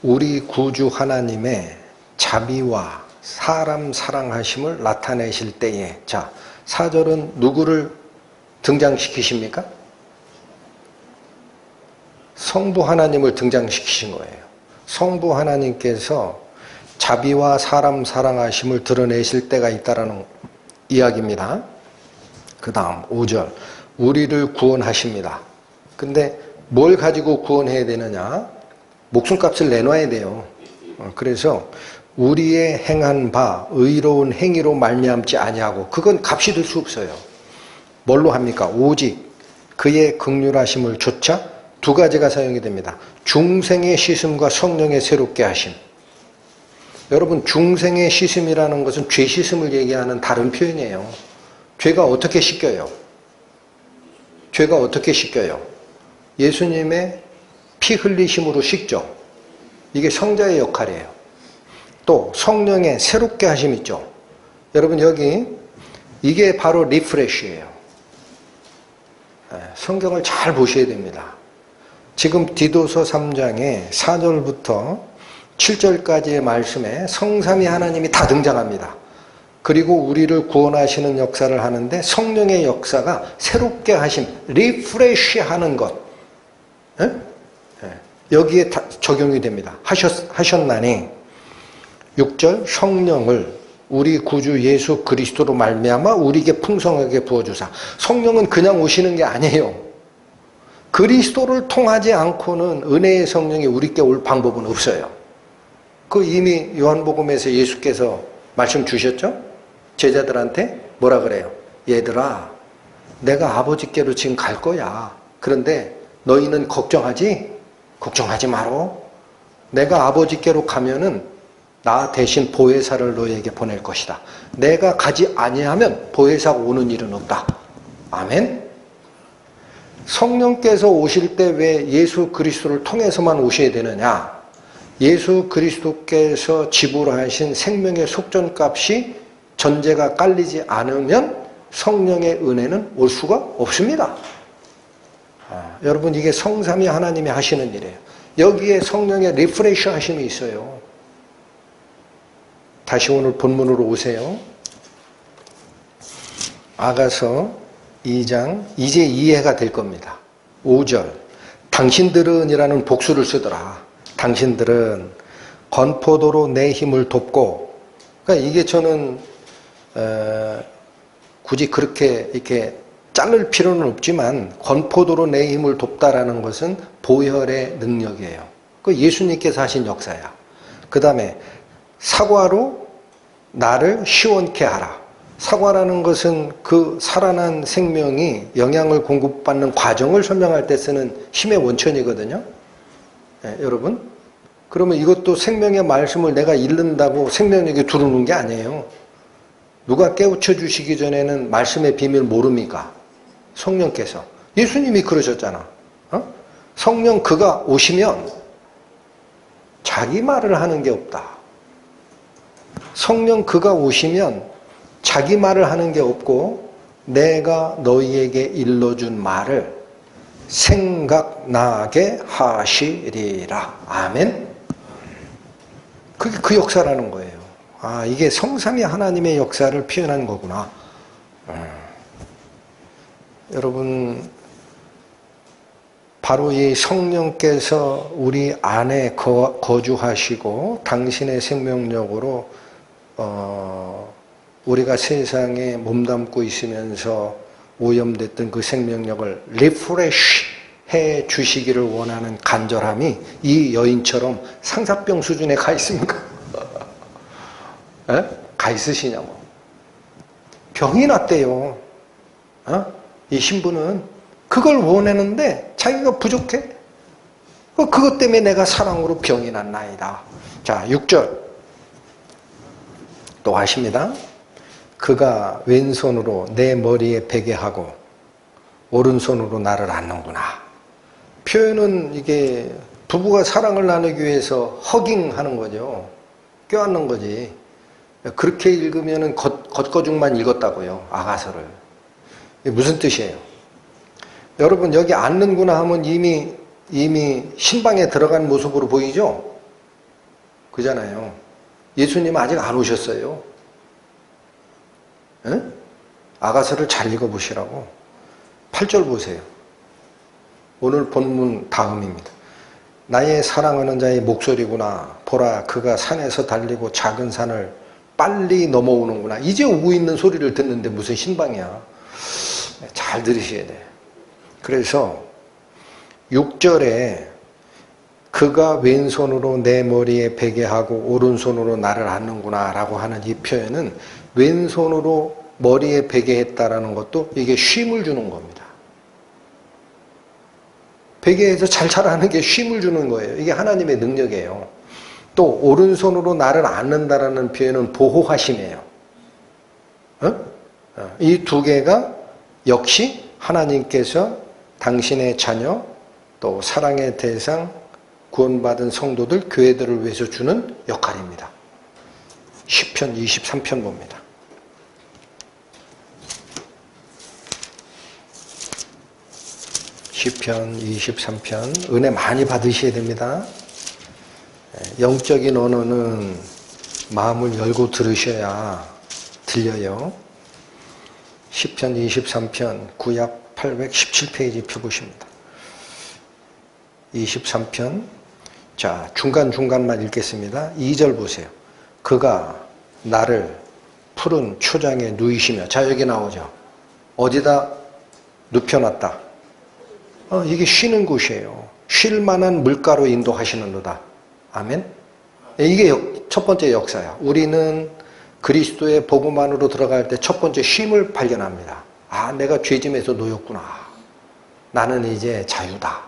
우리 구주 하나님의 자비와 사람 사랑하심을 나타내실 때에, 자, 4절은 누구를 등장시키십니까? 성부 하나님을 등장시키신 거예요. 성부 하나님께서 자비와 사람 사랑하심을 드러내실 때가 있다라는 이야기입니다. 그 다음 5절 우리를 구원하십니다. 근데 뭘 가지고 구원해야 되느냐? 목숨값을 내놔야 돼요. 그래서 우리의 행한 바 의로운 행위로 말미암지 아니하고, 그건 값이 될 수 없어요. 뭘로 합니까? 오직 그의 긍휼하심을 조차 두 가지가 사용이 됩니다. 중생의 씻음과 성령의 새롭게 하심. 여러분, 중생의 씻음이라는 것은 죄 씻음을 얘기하는 다른 표현이에요. 죄가 어떻게 씻겨요? 죄가 어떻게 씻겨요? 예수님의 피 흘리심으로 씻죠. 이게 성자의 역할이에요. 또 성령의 새롭게 하심 있죠. 여러분 여기 이게 바로 리프레쉬예요. 성경을 잘 보셔야 됩니다. 지금 디도서 3장에 4절부터 7절까지의 말씀에 성삼위 하나님이 다 등장합니다. 그리고 우리를 구원하시는 역사를 하는데 성령의 역사가 새롭게 하심, 리프레쉬 하는 것, 여기에 적용이 됩니다. 하셨나니 6절 성령을 우리 구주 예수 그리스도로 말미암아 우리에게 풍성하게 부어주사. 성령은 그냥 오시는 게 아니에요. 그리스도를 통하지 않고는 은혜의 성령이 우리께 올 방법은 없어요. 그 이미 요한복음에서 예수께서 말씀 주셨죠? 제자들한테 뭐라 그래요? 얘들아, 내가 아버지께로 지금 갈 거야. 그런데 너희는 걱정하지 마라. 내가 아버지께로 가면은 나 대신 보혜사를 너희에게 보낼 것이다. 내가 가지 아니하면 보혜사가 오는 일은 없다. 아멘. 성령께서 오실 때 왜 예수 그리스도를 통해서만 오셔야 되느냐? 예수 그리스도께서 지불하신 생명의 속전값이 전제가 깔리지 않으면 성령의 은혜는 올 수가 없습니다. 여러분 이게 성삼위 하나님이 하시는 일이에요. 여기에 성령의 리프레시 하심이 있어요. 다시 오늘 본문으로 오세요. 아가서 2장 이제 이해가 될 겁니다. 5절 당신들은 이라는 복수를 쓰더라. 당신들은 건포도로 내 힘을 돕고, 그러니까 이게 저는 굳이 그렇게 이렇게 자를 필요는 없지만 건포도로 내 힘을 돕다라는 것은 보혈의 능력이에요. 그 예수님께서 하신 역사야. 그 다음에 사과로 나를 시원케 하라. 사과라는 것은 그 살아난 생명이 영양을 공급받는 과정을 설명할 때 쓰는 힘의 원천이거든요. 여러분, 그러면 이것도 생명의 말씀을 내가 읽는다고 생명력이 들어오는 게 아니에요. 누가 깨우쳐 주시기 전에는 말씀의 비밀 모릅니까? 성령께서. 예수님이 그러셨잖아. 성령 그가 오시면 자기 말을 하는 게 없다. 성령 그가 오시면 자기 말을 하는 게 없고 내가 너희에게 일러준 말을 생각나게 하시리라. 아멘. 그게 그 역사라는 거예요. 아, 이게 성삼위 하나님의 역사를 표현한 거구나. 여러분, 바로 이 성령께서 우리 안에 거주하시고 당신의 생명력으로 우리가 세상에 몸담고 있으면서 오염됐던 그 생명력을 리프레쉬 해 주시기를 원하는 간절함이 이 여인처럼 상사병 수준에 가 있습니까? 가 있으시냐고. 병이 났대요. 이 신부는 그걸 원하는데 자기가 부족해. 그것 때문에 내가 사랑으로 병이 났나이다. 자, 6절 또 하십니다. 그가 왼손으로 내 머리에 베게 하고 오른손으로 나를 안는구나. 표현은 이게 부부가 사랑을 나누기 위해서 허깅하는 거죠. 껴안는 거지. 그렇게 읽으면 겉거죽만 읽었다고요. 아가서를. 이게 무슨 뜻이에요? 여러분 여기 앉는구나 하면 이미 신방에 들어간 모습으로 보이죠? 그잖아요. 예수님 아직 안 오셨어요. 에? 아가서를 잘 읽어보시라고. 8절 보세요. 오늘 본문 다음입니다. 나의 사랑하는 자의 목소리구나. 보라, 그가 산에서 달리고 작은 산을 빨리 넘어오는구나. 이제 오고 있는 소리를 듣는데 무슨 신방이야. 잘 들으셔야 돼. 그래서 6절에 그가 왼손으로 내 머리에 베게 하고 오른손으로 나를 안는구나 라고 하는 이 표현은 왼손으로 머리에 베게 했다라는 것도 이게 쉼을 주는 겁니다. 베게 해서 잘 자라는 게 쉼을 주는 거예요. 이게 하나님의 능력이에요. 또 오른손으로 나를 안는다라는 표현은 보호하심이에요. 이 두 개가 역시 하나님께서 당신의 자녀 또 사랑의 대상 구원받은 성도들 교회들을 위해서 주는 역할입니다. 시편 23편 봅니다. 시편 23편 은혜 많이 받으셔야 됩니다. 영적인 언어는 마음을 열고 들으셔야 들려요. 시편 23편 구약 817페이지 펴보십니다. 23편 자 중간중간만 읽겠습니다. 2절 보세요. 그가 나를 푸른 초장에 누이시며 자 여기 나오죠. 어디다 눕혀놨다. 이게 쉬는 곳이에요. 쉴 만한 물가로 인도하시는도다. 아멘. 이게 첫 번째 역사야. 우리는 그리스도의 복음 안으로 들어갈 때 첫 번째 쉼을 발견합니다. 아, 내가 죄짐에서 놓였구나. 나는 이제 자유다.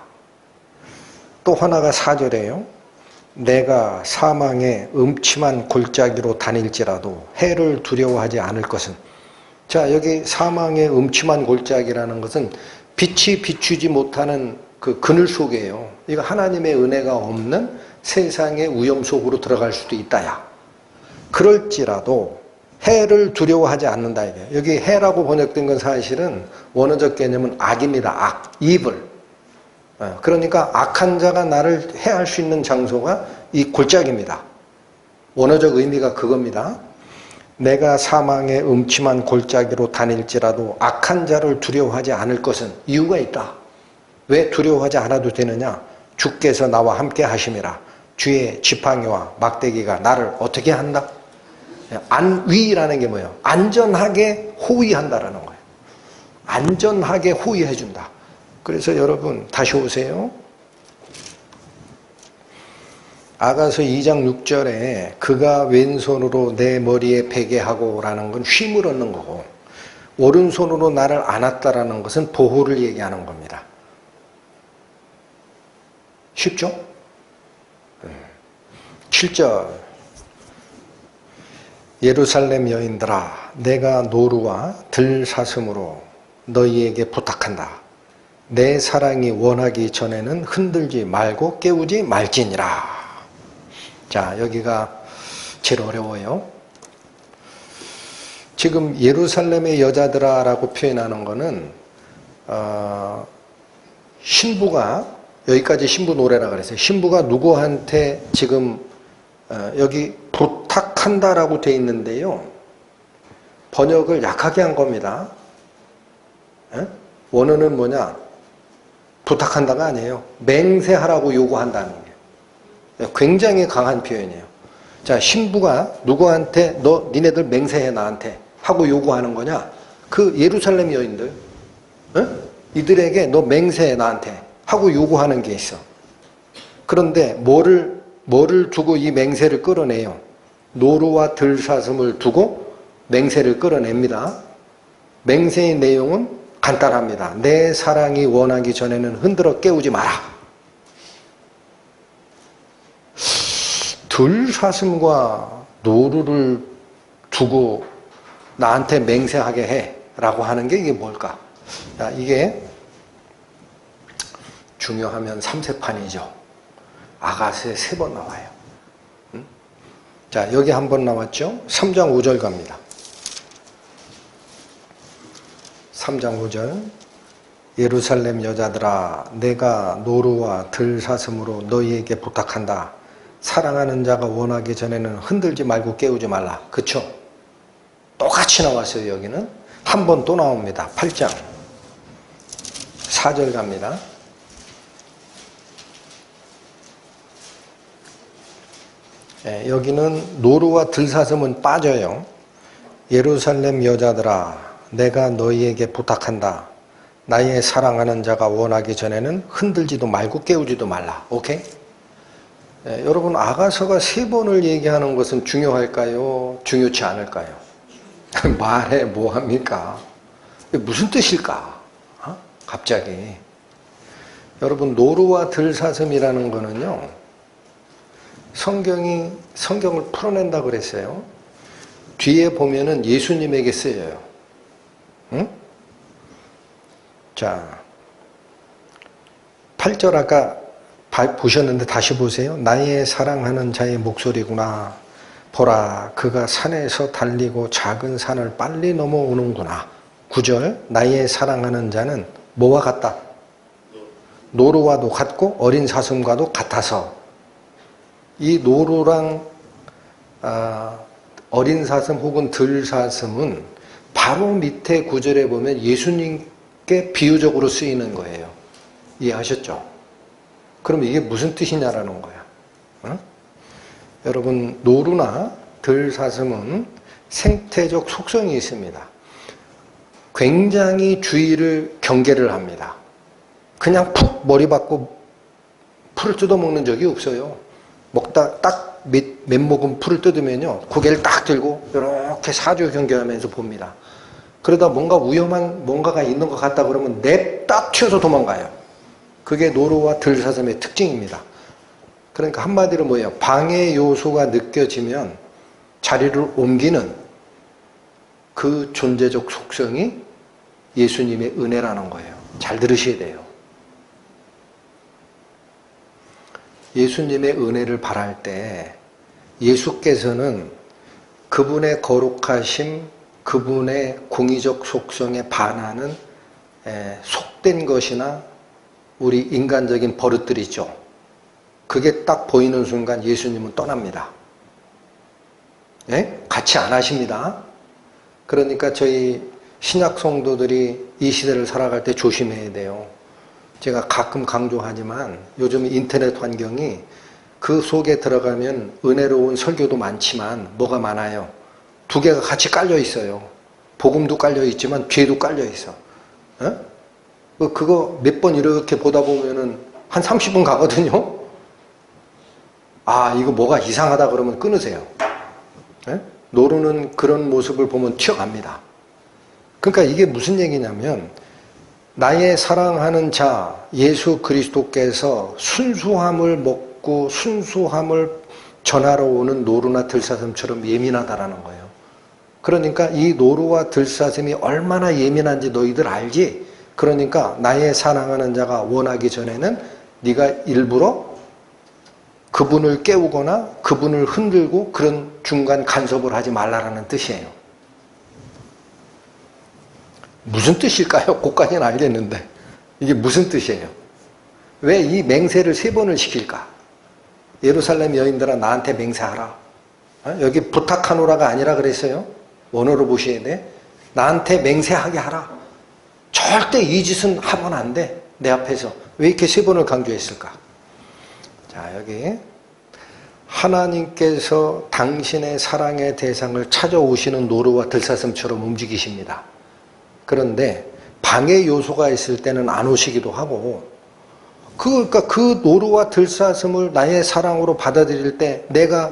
또 하나가 4절이에요. 내가 사망의 음침한 골짜기로 다닐지라도 해를 두려워하지 않을 것은. 자, 여기 사망의 음침한 골짜기라는 것은 빛이 비추지 못하는 그 그늘 속이에요. 이거 하나님의 은혜가 없는 세상의 위험 속으로 들어갈 수도 있다야. 그럴지라도 해를 두려워하지 않는다 이게. 여기 해라고 번역된 건 사실은 원어적 개념은 악입니다. 악, evil. 그러니까 악한 자가 나를 해할 수 있는 장소가 이 골짜기입니다. 원어적 의미가 그겁니다. 내가 사망의 음침한 골짜기로 다닐지라도 악한 자를 두려워하지 않을 것은 이유가 있다. 왜 두려워하지 않아도 되느냐? 주께서 나와 함께 하심이라. 주의 지팡이와 막대기가 나를 어떻게 한다? 안위라는 게 뭐예요? 안전하게 호위한다라는 거예요. 안전하게 호위해준다. 그래서 여러분 다시 오세요. 아가서 2장 6절에 그가 왼손으로 내 머리에 베게 하고 라는 건 쉼을 얻는 거고 오른손으로 나를 안았다라는 것은 보호를 얘기하는 겁니다. 쉽죠? 7절 예루살렘 여인들아 내가 노루와 들사슴으로 너희에게 부탁한다. 내 사랑이 원하기 전에는 흔들지 말고 깨우지 말지니라. 자, 여기가 제일 어려워요. 지금 예루살렘의 여자들아 라고 표현하는 거는 신부가 여기까지 신부 노래라 그랬어요. 신부가 누구한테 지금 여기 부탁한다라고 돼 있는데요. 번역을 약하게 한 겁니다. 원어는 뭐냐? 부탁한다가 아니에요. 맹세하라고 요구한다는 게. 굉장히 강한 표현이에요. 자, 신부가 누구한테 니네들 맹세해 나한테 하고 요구하는 거냐? 그 예루살렘 여인들 이들에게 너 맹세해 나한테 하고 요구하는 게 있어. 그런데 뭐를 두고 이 맹세를 끌어내요? 노루와 들사슴을 두고 맹세를 끌어냅니다. 맹세의 내용은 간단합니다. 내 사랑이 원하기 전에는 흔들어 깨우지 마라. 들사슴과 노루를 두고 나한테 맹세하게 해 라고 하는 게 이게 뭘까? 자, 이게 중요하면 3세판이죠. 아가스에 3번 나와요. 자, 여기 한 번 나왔죠? 3장 5절 갑니다. 3장 5절 예루살렘 여자들아 내가 노루와 들사슴으로 너희에게 부탁한다. 사랑하는 자가 원하기 전에는 흔들지 말고 깨우지 말라. 그쵸? 똑같이 나왔어요. 여기는 한 번 또 나옵니다. 8장 4절 갑니다. 여기는 노루와 들사슴은 빠져요. 예루살렘 여자들아 내가 너희에게 부탁한다. 나의 사랑하는 자가 원하기 전에는 흔들지도 말고 깨우지도 말라. 오케이? 여러분 아가서가 3번을 얘기하는 것은 중요할까요? 중요치 않을까요? 말해 뭐합니까? 무슨 뜻일까? 갑자기 여러분 노루와 들사슴이라는 거는요 성경을 풀어낸다 그랬어요. 뒤에 보면은 예수님에게 쓰여요. 응? 자 8절 아까 보셨는데 다시 보세요. 나의 사랑하는 자의 목소리구나. 보라 그가 산에서 달리고 작은 산을 빨리 넘어오는구나. 9절 나의 사랑하는 자는 뭐와 같다? 노루와도 같고 어린 사슴과도 같아서. 이 노루랑 어린 사슴 혹은 들사슴은 바로 밑에 구절에 보면 예수님께 비유적으로 쓰이는 거예요. 이해하셨죠? 그럼 이게 무슨 뜻이냐라는 거야. 어? 여러분 노루나 들사슴은 생태적 속성이 있습니다. 굉장히 주의를 경계를 합니다. 그냥 푹 머리 박고 풀을 뜯어먹는 적이 없어요. 먹다 딱 몇 모금 풀을 뜯으면요 고개를 딱 들고 이렇게 사주 경계하면서 봅니다. 그러다 뭔가 위험한 뭔가가 있는 것 같다 그러면 냅다 튀어서 도망가요. 그게 노루와 들사슴의 특징입니다. 그러니까 한마디로 뭐예요? 방해 요소가 느껴지면 자리를 옮기는 그 존재적 속성이 예수님의 은혜라는 거예요. 잘 들으셔야 돼요. 예수님의 은혜를 바랄 때 예수께서는 그분의 거룩하심, 그분의 공의적 속성에 반하는 속된 것이나 우리 인간적인 버릇들이죠. 그게 딱 보이는 순간 예수님은 떠납니다. 예? 같이 안 하십니다. 그러니까 저희 신약 성도들이 이 시대를 살아갈 때 조심해야 돼요. 제가 가끔 강조하지만 요즘 인터넷 환경이 그 속에 들어가면 은혜로운 설교도 많지만 뭐가 많아요? 두 개가 같이 깔려 있어요. 복음도 깔려 있지만 죄도 깔려 있어. 어? 그거 몇 번 이렇게 보다 보면은 한 30분 가거든요. 아 이거 뭐가 이상하다 그러면 끊으세요. 예? 노루는 그런 모습을 보면 튀어갑니다. 그러니까 이게 무슨 얘기냐면 나의 사랑하는 자 예수 그리스도께서 순수함을 먹고 순수함을 전하러 오는 노루나 들사슴처럼 예민하다라는 거예요. 그러니까 이 노루와 들사슴이 얼마나 예민한지 너희들 알지? 그러니까 나의 사랑하는 자가 원하기 전에는 네가 일부러 그분을 깨우거나 그분을 흔들고 그런 중간 간섭을 하지 말라라는 뜻이에요. 무슨 뜻일까요? 그까지는 알겠는데 이게 무슨 뜻이에요? 왜 이 맹세를 3번을 시킬까? 예루살렘 여인들아 나한테 맹세하라. 여기 부탁하노라가 아니라 그랬어요. 원어로 보셔야 돼. 나한테 맹세하게 하라. 절대 이 짓은 하면 안 돼. 내 앞에서. 왜 이렇게 3번을 강조했을까? 자, 여기 하나님께서 당신의 사랑의 대상을 찾아오시는 노루와 들사슴처럼 움직이십니다. 그런데 방해 요소가 있을 때는 안 오시기도 하고 그러니까 그 노루와 들사슴을 나의 사랑으로 받아들일 때 내가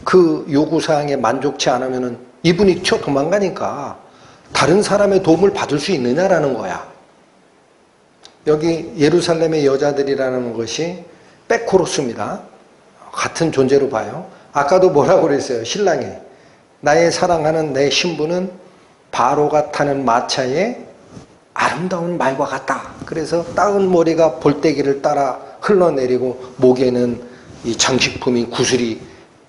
그 요구사항에 만족치 않으면 이분이 튀어 도망가니까 다른 사람의 도움을 받을 수 있느냐라는 거야. 여기 예루살렘의 여자들이라는 것이 백코러스입니다. 같은 존재로 봐요. 아까도 뭐라고 그랬어요? 신랑이 나의 사랑하는 내 신부는 바로가 타는 마차의 아름다운 말과 같다. 그래서 따은 머리가 볼때기를 따라 흘러내리고 목에는 이 장식품인 구슬이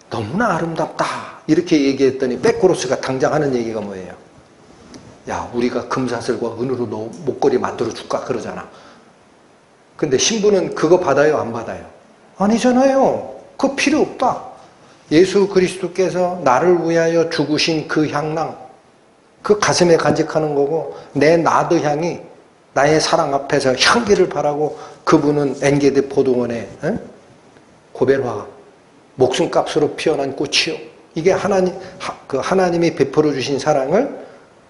너무나 아름답다. 이렇게 얘기했더니 백코러스가 당장 하는 얘기가 뭐예요? 야 우리가 금사슬과 은으로 너 목걸이 만들어 줄까? 그러잖아. 근데 신부는 그거 받아요? 안 받아요? 아니잖아요. 그거 필요 없다. 예수 그리스도께서 나를 위하여 죽으신 그 향랑 그 가슴에 간직하는 거고 내 나드 향이 나의 사랑 앞에서 향기를 바라고 그분은 엔게디 포도원에 고벨화 목숨값으로 피어난 꽃이요. 이게 하나님이 베풀어 주신 사랑을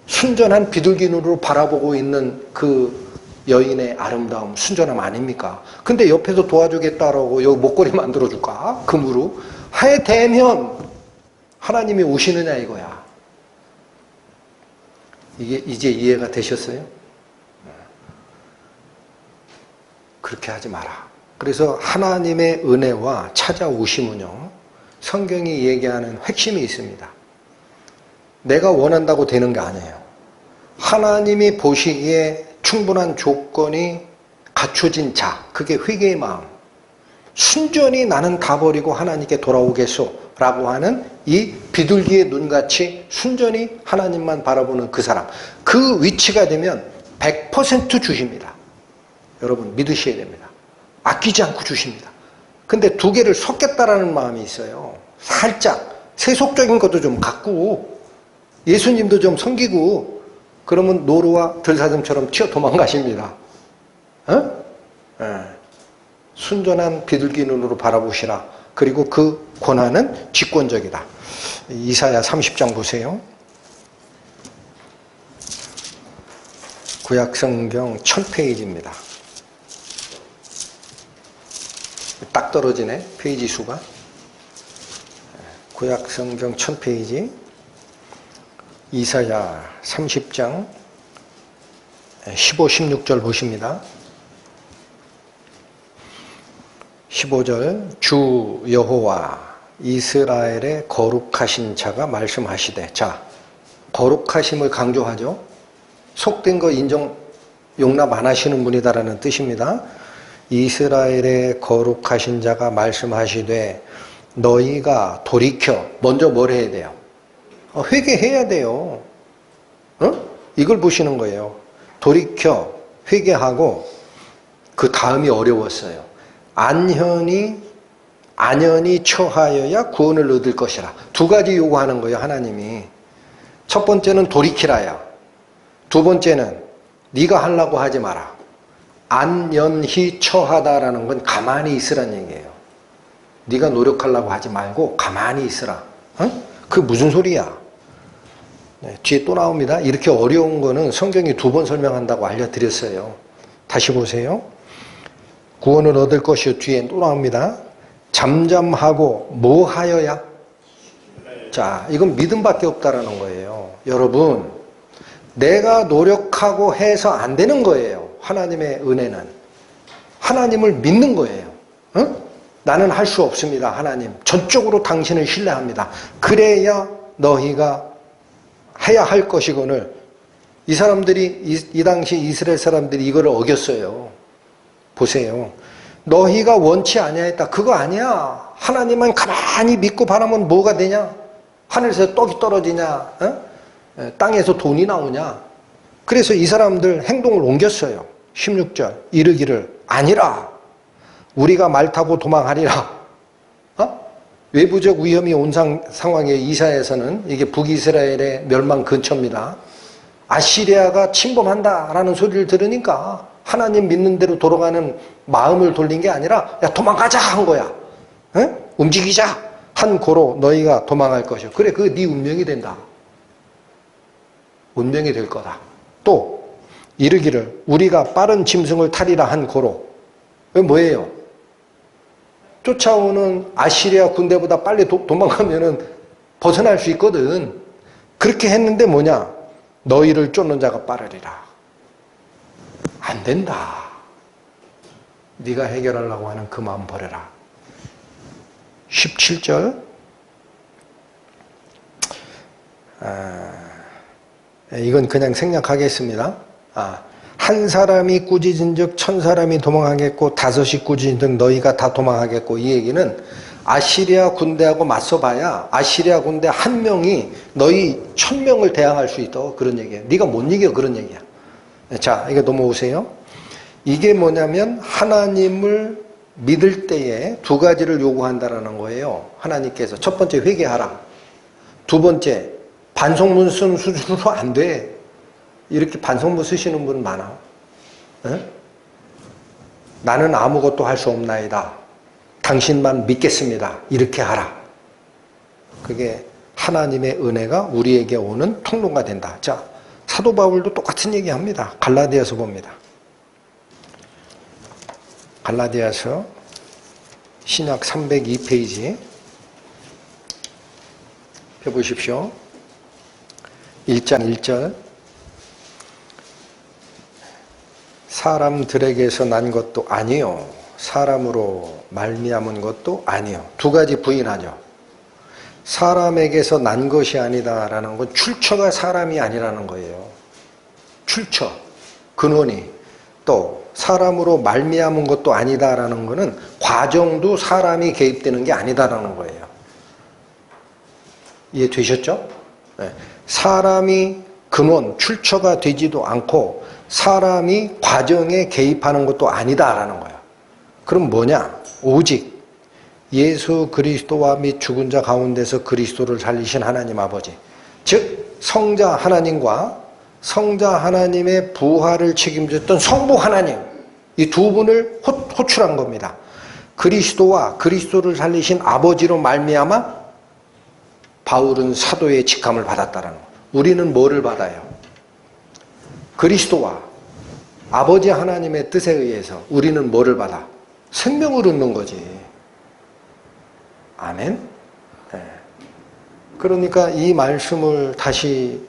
순전한 비둘기 눈으로 바라보고 있는 그 여인의 아름다움, 순전함 아닙니까? 근데 옆에서 도와주겠다라고 여기 목걸이 만들어줄까? 금으로. 하에 대면 하나님이 오시느냐 이거야. 이게 이제 이해가 되셨어요? 그렇게 하지 마라. 그래서 하나님의 은혜와 찾아오심은요, 성경이 얘기하는 핵심이 있습니다. 내가 원한다고 되는 게 아니에요. 하나님이 보시기에 충분한 조건이 갖춰진 자, 그게 회개의 마음. 순전히 나는 다 버리고 하나님께 돌아오겠소 라고 하는 이 비둘기의 눈같이 순전히 하나님만 바라보는 그 사람, 그 위치가 되면 100% 주십니다. 여러분 믿으셔야 됩니다. 아끼지 않고 주십니다. 근데 두 개를 섞겠다라는 마음이 있어요. 살짝 세속적인 것도 좀 갖고 예수님도 좀 섬기고 그러면 노루와 들사슴처럼 튀어 도망가십니다. 어? 순전한 비둘기 눈으로 바라보시라. 그리고 그 권한은 직권적이다. 이사야 30장 보세요. 구약성경 1000페이지입니다. 딱 떨어지네, 페이지 수가. 구약성경 1000페이지, 이사야 30장 15, 16절 보십니다. 15절, 주 여호와 이스라엘의 거룩하신 자가 말씀하시되. 자, 거룩하심을 강조하죠. 속된 거 인정, 용납 안 하시는 분이다라는 뜻입니다. 이스라엘의 거룩하신 자가 말씀하시되 너희가 돌이켜. 먼저 뭘 해야 돼요? 회개해야 돼요. 이걸 보시는 거예요. 돌이켜 회개하고, 그 다음이 어려웠어요. 안연히 처하여야 구원을 얻을 것이라. 두 가지 요구하는 거예요, 하나님이. 첫 번째는 돌이키라야. 두 번째는 네가 하려고 하지 마라. 안연히 처하다라는 건 가만히 있으란 얘기예요. 네가 노력하려고 하지 말고 가만히 있으라. 그게 무슨 소리야? 네, 뒤에 또 나옵니다. 이렇게 어려운 거는 성경이 2번 설명한다고 알려드렸어요. 다시 보세요. 구원을 얻을 것이요, 뒤에 또 나옵니다. 잠잠하고 뭐 하여야? 자, 이건 믿음밖에 없다라는 거예요. 여러분, 내가 노력하고 해서 안 되는 거예요. 하나님의 은혜는. 하나님을 믿는 거예요. 나는 할 수 없습니다. 하나님, 전적으로 당신을 신뢰합니다. 그래야 너희가 해야 할 것이거늘. 이 사람들이, 이 당시 이스라엘 사람들이 이거를 어겼어요. 보세요. 너희가 원치 아니하였다. 그거 아니야. 하나님만 가만히 믿고 바라면 뭐가 되냐? 하늘에서 떡이 떨어지냐? 땅에서 돈이 나오냐? 그래서 이 사람들 행동을 옮겼어요. 16절, 이르기를 아니라 우리가 말 타고 도망하리라. 외부적 위험이 온 상황에 이사야에서는 이게 북이스라엘의 멸망 근처입니다. 아시리아가 침범한다라는 소리를 들으니까 하나님 믿는 대로 돌아가는 마음을 돌린 게 아니라 야, 도망가자 한 거야. 움직이자 한 고로 너희가 도망할 것이요. 그래, 그게 네 운명이 된다. 운명이 될 거다. 또 이르기를 우리가 빠른 짐승을 타리라 한 고로. 뭐예요? 쫓아오는 아시리아 군대보다 빨리 도망가면은 벗어날 수 있거든. 그렇게 했는데 뭐냐? 너희를 쫓는 자가 빠르리라. 안 된다. 네가 해결하려고 하는 그 마음 버려라. 17절. 이건 그냥 생략하겠습니다. 한 사람이 꾸짖은즉 1000사람이 도망하겠고 5이 꾸짖은즉 너희가 다 도망하겠고. 이 얘기는 아시리아 군대하고 맞서봐야 아시리아 군대 한 명이 너희 1000명을 대항할 수 있다. 그런 얘기예요. 네가 못 이겨. 그런 얘기야. 자, 이거 넘어오세요. 이게 뭐냐면 하나님을 믿을 때에 두 가지를 요구한다라는 거예요. 하나님께서 첫 번째 회개하라. 두 번째 반성문 쓴 수준으로 안 돼. 이렇게 반성문 쓰시는 분 많아. 나는 아무것도 할 수 없나이다. 당신만 믿겠습니다. 이렇게 하라. 그게 하나님의 은혜가 우리에게 오는 통로가 된다. 자, 사도 바울도 똑같은 얘기합니다. 갈라디아서 봅니다. 갈라디아서 신약 302페이지 펴보십시오. 1장 1절. 사람들에게서 난 것도 아니요 사람으로 말미암은 것도 아니요. 두 가지 부인하죠. 사람에게서 난 것이 아니다라는 건 출처가 사람이 아니라는 거예요. 출처, 근원이. 또 사람으로 말미암은 것도 아니다라는 거는 과정도 사람이 개입되는 게 아니다라는 거예요. 이해되셨죠? 네. 사람이 근원, 출처가 되지도 않고 사람이 과정에 개입하는 것도 아니다라는 거예요. 그럼 뭐냐? 오직 예수 그리스도와 및 죽은 자 가운데서 그리스도를 살리신 하나님 아버지, 즉 성자 하나님과 성자 하나님의 부활을 책임졌던 성부 하나님, 이 두 분을 호출한 겁니다. 그리스도와 그리스도를 살리신 아버지로 말미암아 바울은 사도의 직함을 받았다라는 거예요. 우리는 뭐를 받아요? 그리스도와 아버지 하나님의 뜻에 의해서 우리는 뭐를 받아? 생명을 얻는 거지. 아멘? 네. 그러니까 이 말씀을 다시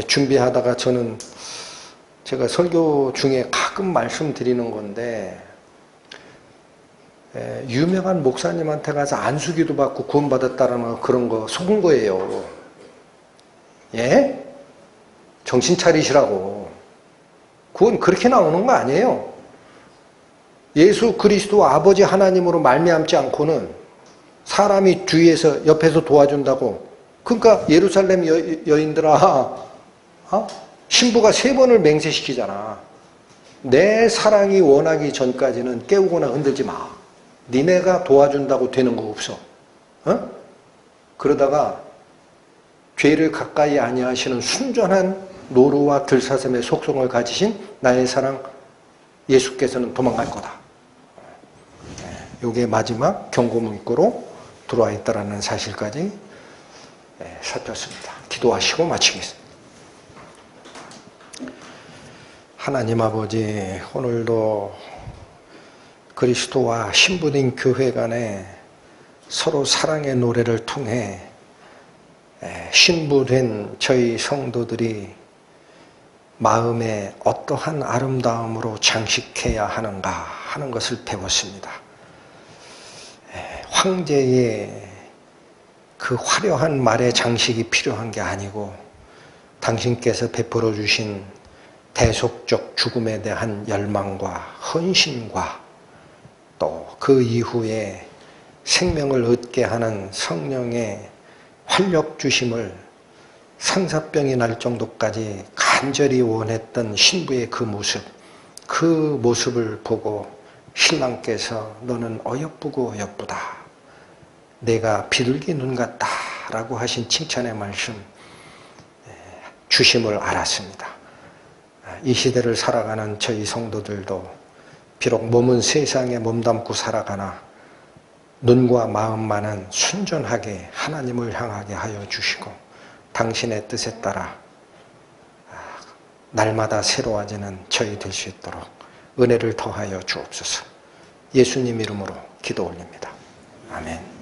준비하다가 저는 제가 설교 중에 가끔 말씀드리는 건데, 유명한 목사님한테 가서 안수기도 받고 구원받았다라는 그런 거 속은 거예요. 예? 정신 차리시라고. 그건 그렇게 나오는 거 아니에요. 예수 그리스도 아버지 하나님으로 말미암지 않고는 사람이 뒤에서 옆에서 도와준다고. 그러니까 예루살렘 여인들아, 신부가 3번을 맹세시키잖아. 내 사랑이 원하기 전까지는 깨우거나 흔들지 마. 니네가 도와준다고 되는 거 없어. 그러다가 죄를 가까이 아니하시는 순전한 노루와 들사슴의 속성을 가지신 나의 사랑 예수께서는 도망갈 거다. 이게 마지막 경고 문구로 들어와 있다는 사실까지 살폈습니다. 기도하시고 마치겠습니다. 하나님 아버지, 오늘도 그리스도와 신부된 교회 간에 서로 사랑의 노래를 통해 신부된 저희 성도들이 마음에 어떠한 아름다움으로 장식해야 하는가 하는 것을 배웠습니다. 황제의 그 화려한 말의 장식이 필요한 게 아니고 당신께서 베풀어 주신 대속적 죽음에 대한 열망과 헌신과 또 그 이후에 생명을 얻게 하는 성령의 활력 주심을 상사병이 날 정도까지 간절히 원했던 신부의 그 모습을 보고 신랑께서 너는 어여쁘고 어여쁘다. 내가 비둘기 눈 같다 라고 하신 칭찬의 말씀 주심을 알았습니다. 이 시대를 살아가는 저희 성도들도 비록 몸은 세상에 몸담고 살아가나 눈과 마음만은 순전하게 하나님을 향하게 하여 주시고 당신의 뜻에 따라 날마다 새로워지는 저희 될 수 있도록 은혜를 더하여 주옵소서. 예수님 이름으로 기도 올립니다. 아멘.